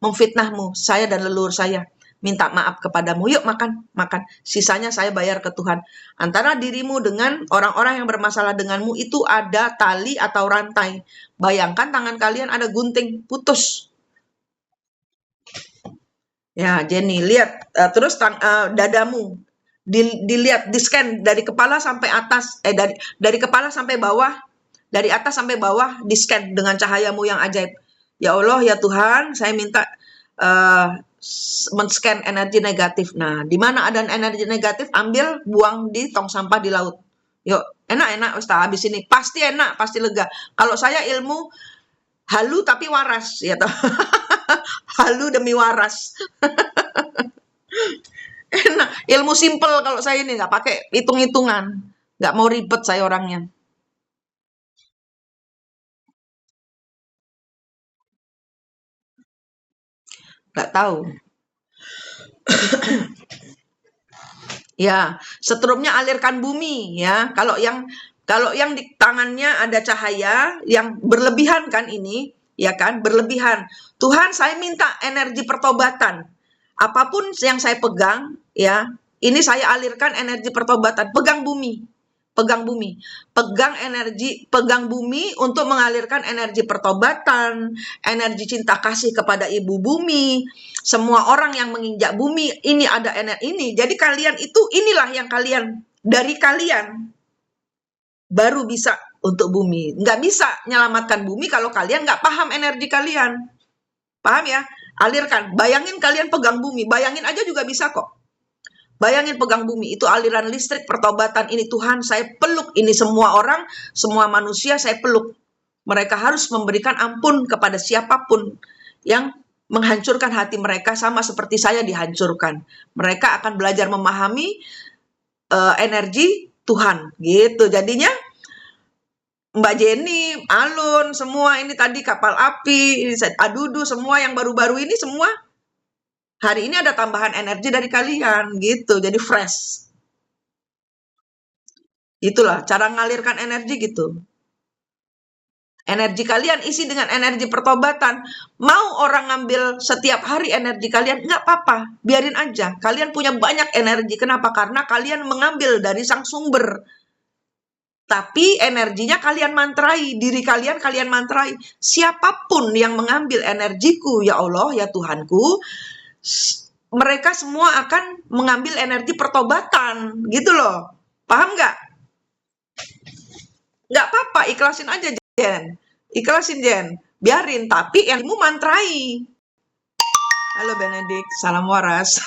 memfitnahmu, saya dan leluhur saya. Minta maaf kepadamu, yuk makan, makan. Sisanya saya bayar ke Tuhan. Antara dirimu dengan orang-orang yang bermasalah denganmu itu ada tali atau rantai. Bayangkan tangan kalian ada gunting, putus. Ya, Jenny, lihat terus dadamu. Dilihat, di-scan dari kepala sampai atas, dari kepala sampai bawah, dari atas sampai bawah, di-scan dengan cahayamu yang ajaib. Ya Allah, ya Tuhan, saya minta men-scan energi negatif. Nah, di mana ada energi negatif, ambil, buang di tong sampah di laut. Yuk, enak-enak, Ustaz, habis ini. Pasti enak, pasti lega. Kalau saya ilmu halu tapi waras, ya toh. Halu demi waras. Enak. Ilmu simple kalau saya ini, nggak pakai hitung-hitungan. Nggak mau ribet saya orangnya. Nggak tahu. Ya, setrumnya alirkan bumi ya. Kalau yang di tangannya ada cahaya yang berlebihan kan ini, ya kan? Berlebihan. Tuhan, saya minta energi pertobatan. Apapun yang saya pegang, ya, ini saya alirkan energi pertobatan. Pegang bumi. Pegang bumi. Pegang bumi untuk mengalirkan energi pertobatan, energi cinta kasih kepada ibu bumi. Semua orang yang menginjak bumi, ini ada energi ini. Jadi kalian itu, inilah yang dari kalian baru bisa untuk bumi. Nggak bisa menyelamatkan bumi kalau kalian nggak paham energi kalian. Paham ya? Alirkan. Bayangin kalian pegang bumi. Bayangin aja juga bisa kok. Bayangin pegang bumi, itu aliran listrik pertobatan ini. Tuhan, saya peluk ini semua orang, semua manusia saya peluk. Mereka harus memberikan ampun kepada siapapun yang menghancurkan hati mereka sama seperti saya dihancurkan. Mereka akan belajar memahami energi Tuhan. Gitu. Jadinya Mbak Jenny, Alun, semua ini tadi kapal api, Adudu, semua yang baru-baru ini semua hari ini ada tambahan energi dari kalian gitu, jadi fresh. Itulah cara ngalirkan energi gitu. Energi kalian isi dengan energi pertobatan. Mau orang ngambil setiap hari energi kalian, nggak apa-apa. Biarin aja. Kalian punya banyak energi. Kenapa? Karena kalian mengambil dari sang sumber. Tapi energinya kalian mantrai. Diri kalian mantrai. Siapapun yang mengambil energiku, ya Allah, ya Tuhanku, mereka semua akan mengambil energi pertobatan. Gitu loh. Paham nggak? Nggak apa-apa, ikhlasin aja, Jen. Ikhlasin, Jen. Biarin, tapi yang kamu mantrai. Halo, Benedik. Salam waras.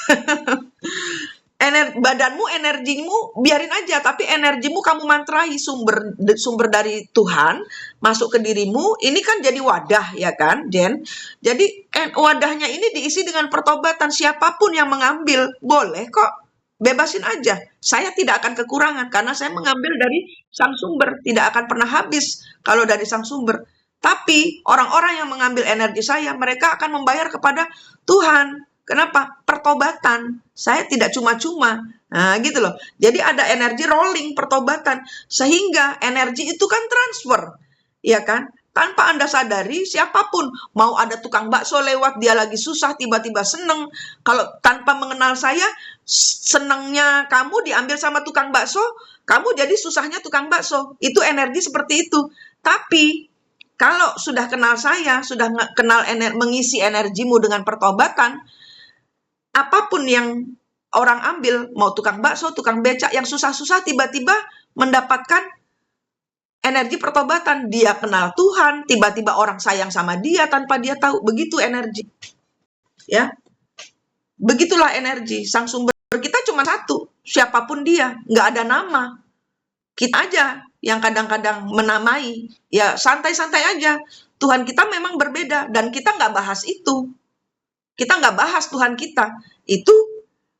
Badanmu, energimu, biarin aja. Tapi energimu kamu mantrai. Sumber dari Tuhan masuk ke dirimu. Ini kan jadi wadah, ya kan, Jen? Jadi, wadahnya ini diisi dengan pertobatan. Siapapun yang mengambil, boleh kok. Bebasin aja. Saya tidak akan kekurangan karena saya mengambil dari sang sumber. Tidak akan pernah habis kalau dari sang sumber. Tapi orang-orang yang mengambil energi saya, mereka akan membayar kepada Tuhan. Kenapa? Pertobatan. Saya tidak cuma-cuma. Nah, gitu loh. Jadi ada energi rolling pertobatan. Sehingga energi itu kan transfer. Ya kan? Tanpa Anda sadari, siapapun, mau ada tukang bakso lewat, dia lagi susah, tiba-tiba seneng. Kalau tanpa mengenal saya, senengnya kamu diambil sama tukang bakso, kamu jadi susahnya tukang bakso. Itu energi seperti itu. Tapi, kalau sudah kenal saya, sudah kenal mengisi energimu dengan pertobatan, apapun yang orang ambil, mau tukang bakso, tukang becak, yang susah-susah tiba-tiba mendapatkan energi pertobatan. Dia kenal Tuhan, tiba-tiba orang sayang sama dia tanpa dia tahu. Begitu energi. Ya. Begitulah energi. Sang sumber kita cuma satu. Siapapun dia. Nggak ada nama. Kita aja yang kadang-kadang menamai. Ya, santai-santai aja. Tuhan kita memang berbeda. Dan kita nggak bahas itu. Kita nggak bahas Tuhan kita. Itu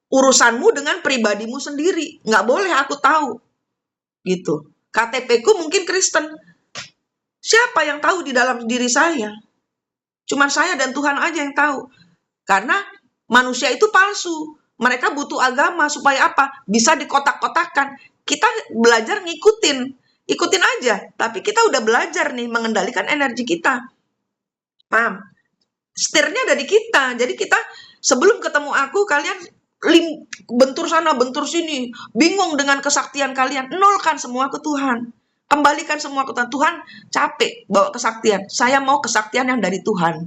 urusanmu dengan pribadimu sendiri. Nggak boleh aku tahu. Gitu. KTP-ku mungkin Kristen. Siapa yang tahu di dalam diri saya? Cuma saya dan Tuhan aja yang tahu. Karena manusia itu palsu. Mereka butuh agama supaya apa? Bisa dikotak-kotakan. Kita belajar ngikutin. Ikutin aja. Tapi kita udah belajar nih mengendalikan energi kita. Paham? Setirnya ada di kita. Jadi kita sebelum ketemu aku, kalian bentur sana, bentur sini, bingung dengan kesaktian kalian, nolkan semua ke Tuhan, kembalikan semua ke Tuhan. Tuhan capek bawa kesaktian, saya mau kesaktian yang dari Tuhan,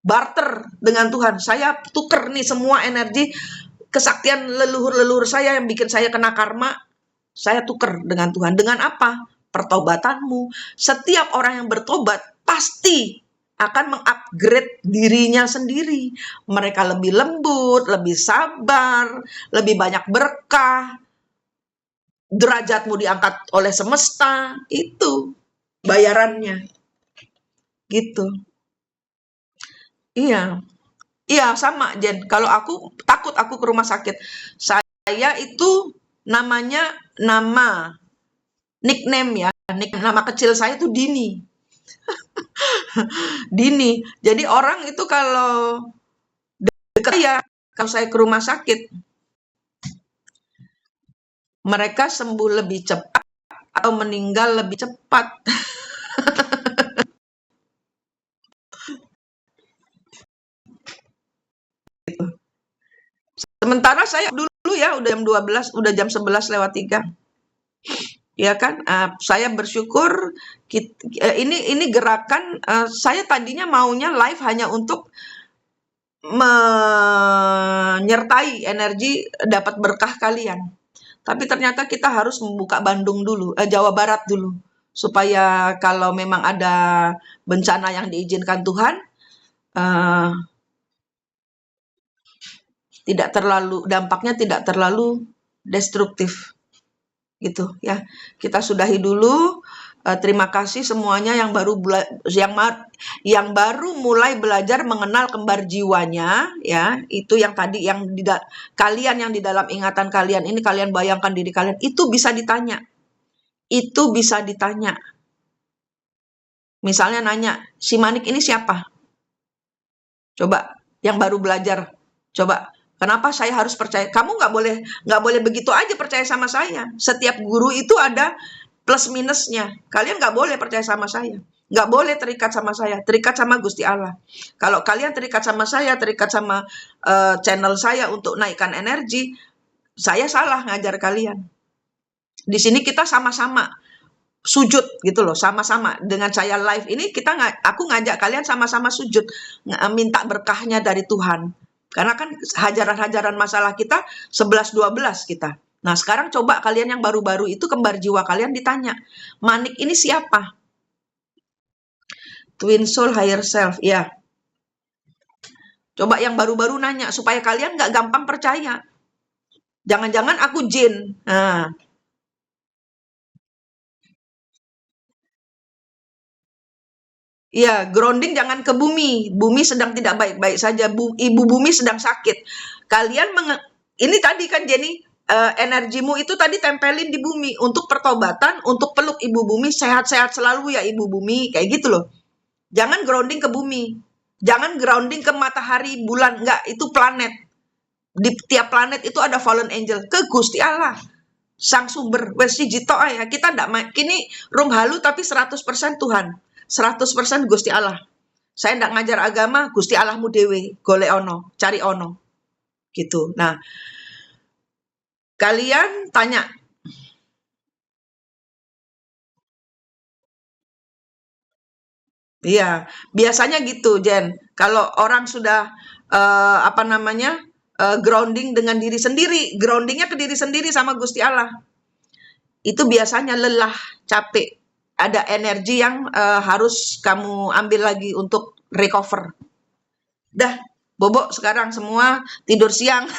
barter dengan Tuhan, saya tuker nih semua energi, kesaktian leluhur-leluhur saya yang bikin saya kena karma, saya tuker dengan Tuhan. Dengan apa? Pertobatanmu. Setiap orang yang bertobat pasti akan mengupgrade dirinya sendiri. Mereka lebih lembut, lebih sabar, lebih banyak berkah. Derajatmu diangkat oleh semesta. Itu bayarannya. Gitu. Iya. Iya, sama, Jen. Kalau aku takut aku ke rumah sakit. Saya itu namanya nama nickname ya. Nama kecil saya itu Dini. Dini. Jadi orang itu kalau dekat saya, kalau saya ke rumah sakit, mereka sembuh lebih cepat atau meninggal lebih cepat. Sementara saya dulu ya udah jam 12, udah jam 11 lewat 3. Ya kan? Saya bersyukur ini gerakan saya tadinya maunya live hanya untuk menyertai energi dapat berkah kalian. Tapi ternyata kita harus membuka Bandung dulu, Jawa Barat dulu. Supaya kalau memang ada bencana yang diizinkan Tuhan, dampaknya tidak terlalu destruktif. Gitu ya. Kita sudahi dulu. Terima kasih semuanya yang baru mulai belajar mengenal kembar jiwanya ya. Itu yang tadi yang kalian yang di dalam ingatan kalian ini, kalian bayangkan diri kalian, itu bisa ditanya. Itu bisa ditanya. Misalnya nanya, si Manik ini siapa? Coba yang baru belajar, coba. Kenapa saya harus percaya? Kamu nggak boleh begitu aja percaya sama saya. Setiap guru itu ada plus minusnya. Kalian nggak boleh percaya sama saya. Nggak boleh terikat sama saya, terikat sama Gusti Allah. Kalau kalian terikat sama saya, terikat sama channel saya untuk naikkan energi, saya salah ngajar kalian. Di sini kita sama-sama sujud gitu loh, sama-sama. Dengan saya live ini aku ngajak kalian sama-sama sujud, minta berkahnya dari Tuhan. Karena kan hajaran-hajaran masalah kita 11-12 kita. Nah, sekarang coba kalian yang baru-baru itu kembar jiwa kalian ditanya, Manik ini siapa? Twin soul higher self, ya. Coba yang baru-baru nanya supaya kalian nggak gampang percaya. Jangan-jangan aku jin. Nah, iya, grounding jangan ke bumi. Bumi sedang tidak baik-baik saja. Ibu bumi sedang sakit. Kalian ini tadi kan Jenny, energimu itu tadi tempelin di bumi untuk pertobatan, untuk peluk ibu bumi, sehat-sehat selalu ya ibu bumi, kayak gitu loh. Jangan grounding ke bumi. Jangan grounding ke matahari, bulan, enggak, itu planet. Di tiap planet itu ada fallen angel, ke Gusti Allah. Sang sumber, wes jito ya. Kita ndak kini room halu tapi 100% Tuhan. 100% Gusti Allah. Saya ndak ngajar agama, Gusti Allahmu dewe, golek ono, cari ono. Gitu. Nah, kalian tanya, iya, biasanya gitu, Jen. Kalau orang sudah grounding dengan diri sendiri, groundingnya ke diri sendiri sama Gusti Allah. Itu biasanya lelah, capek, ada energi yang harus kamu ambil lagi untuk recover. Dah, bobok sekarang semua tidur siang.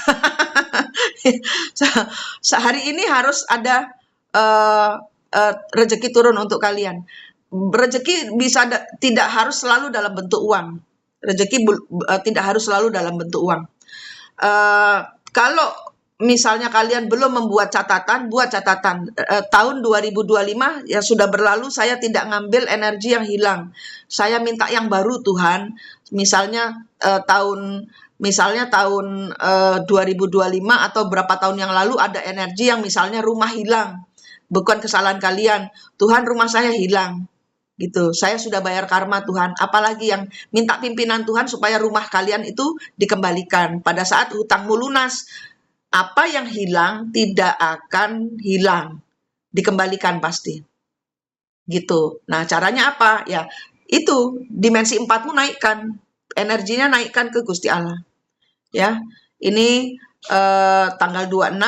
Sehari ini harus ada rezeki turun untuk kalian. Rezeki bisa tidak harus selalu dalam bentuk uang. Rezeki tidak harus selalu dalam bentuk uang. Kalau misalnya kalian belum membuat catatan, buat catatan. Tahun 2025 ya sudah berlalu, saya tidak ngambil energi yang hilang. Saya minta yang baru Tuhan. Misalnya tahun 2025 atau berapa tahun yang lalu ada energi yang misalnya rumah hilang. Bukan kesalahan kalian. Tuhan, rumah saya hilang. Gitu. Saya sudah bayar karma Tuhan. Apalagi yang minta pimpinan Tuhan supaya rumah kalian itu dikembalikan. Pada saat hutangmu lunas, apa yang hilang tidak akan hilang. Dikembalikan pasti. Gitu. Nah, caranya apa? Ya, itu dimensi 4-mu naikkan. Energinya naikkan ke Gusti Allah. Ya. Ini tanggal 26,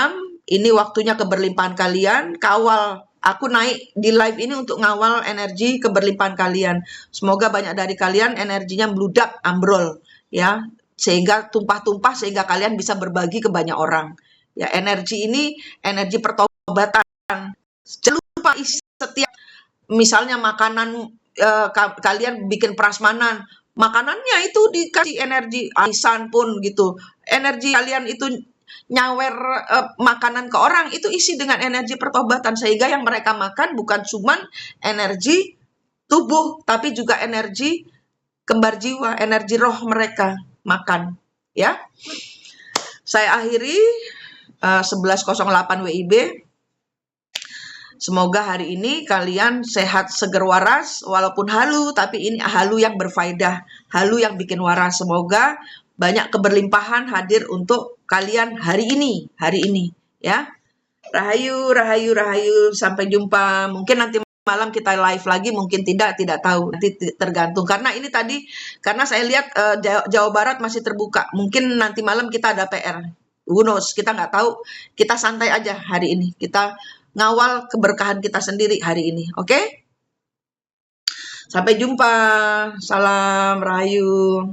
ini waktunya keberlimpahan kalian. Kawal, aku naik di live ini untuk ngawal energi keberlimpahan kalian. Semoga banyak dari kalian energinya meludak, ambrol, ya, sehingga tumpah-tumpah sehingga kalian bisa berbagi ke banyak orang. Ya, energi ini energi pertobatan. Jangan lupa setiap misalnya makanan kalian bikin prasmanan, makanannya itu dikasih energi, arisan pun gitu. Energi kalian itu nyawer makanan ke orang itu isi dengan energi pertobatan sehingga yang mereka makan bukan cuman energi tubuh tapi juga energi kembar jiwa, energi roh mereka makan, ya. Saya akhiri 11.08 WIB. Semoga hari ini kalian sehat, seger, waras, walaupun halu, tapi ini halu yang berfaedah, halu yang bikin waras. Semoga banyak keberlimpahan hadir untuk kalian hari ini, ya. Rahayu, rahayu, rahayu, sampai jumpa. Mungkin nanti malam kita live lagi, mungkin tidak tahu, nanti tergantung. Karena ini tadi, karena saya lihat Jawa Barat masih terbuka, mungkin nanti malam kita ada PR. Who knows, kita nggak tahu, kita santai aja hari ini, kita ngawal keberkahan kita sendiri hari ini, oke? Sampai jumpa, salam rahayu.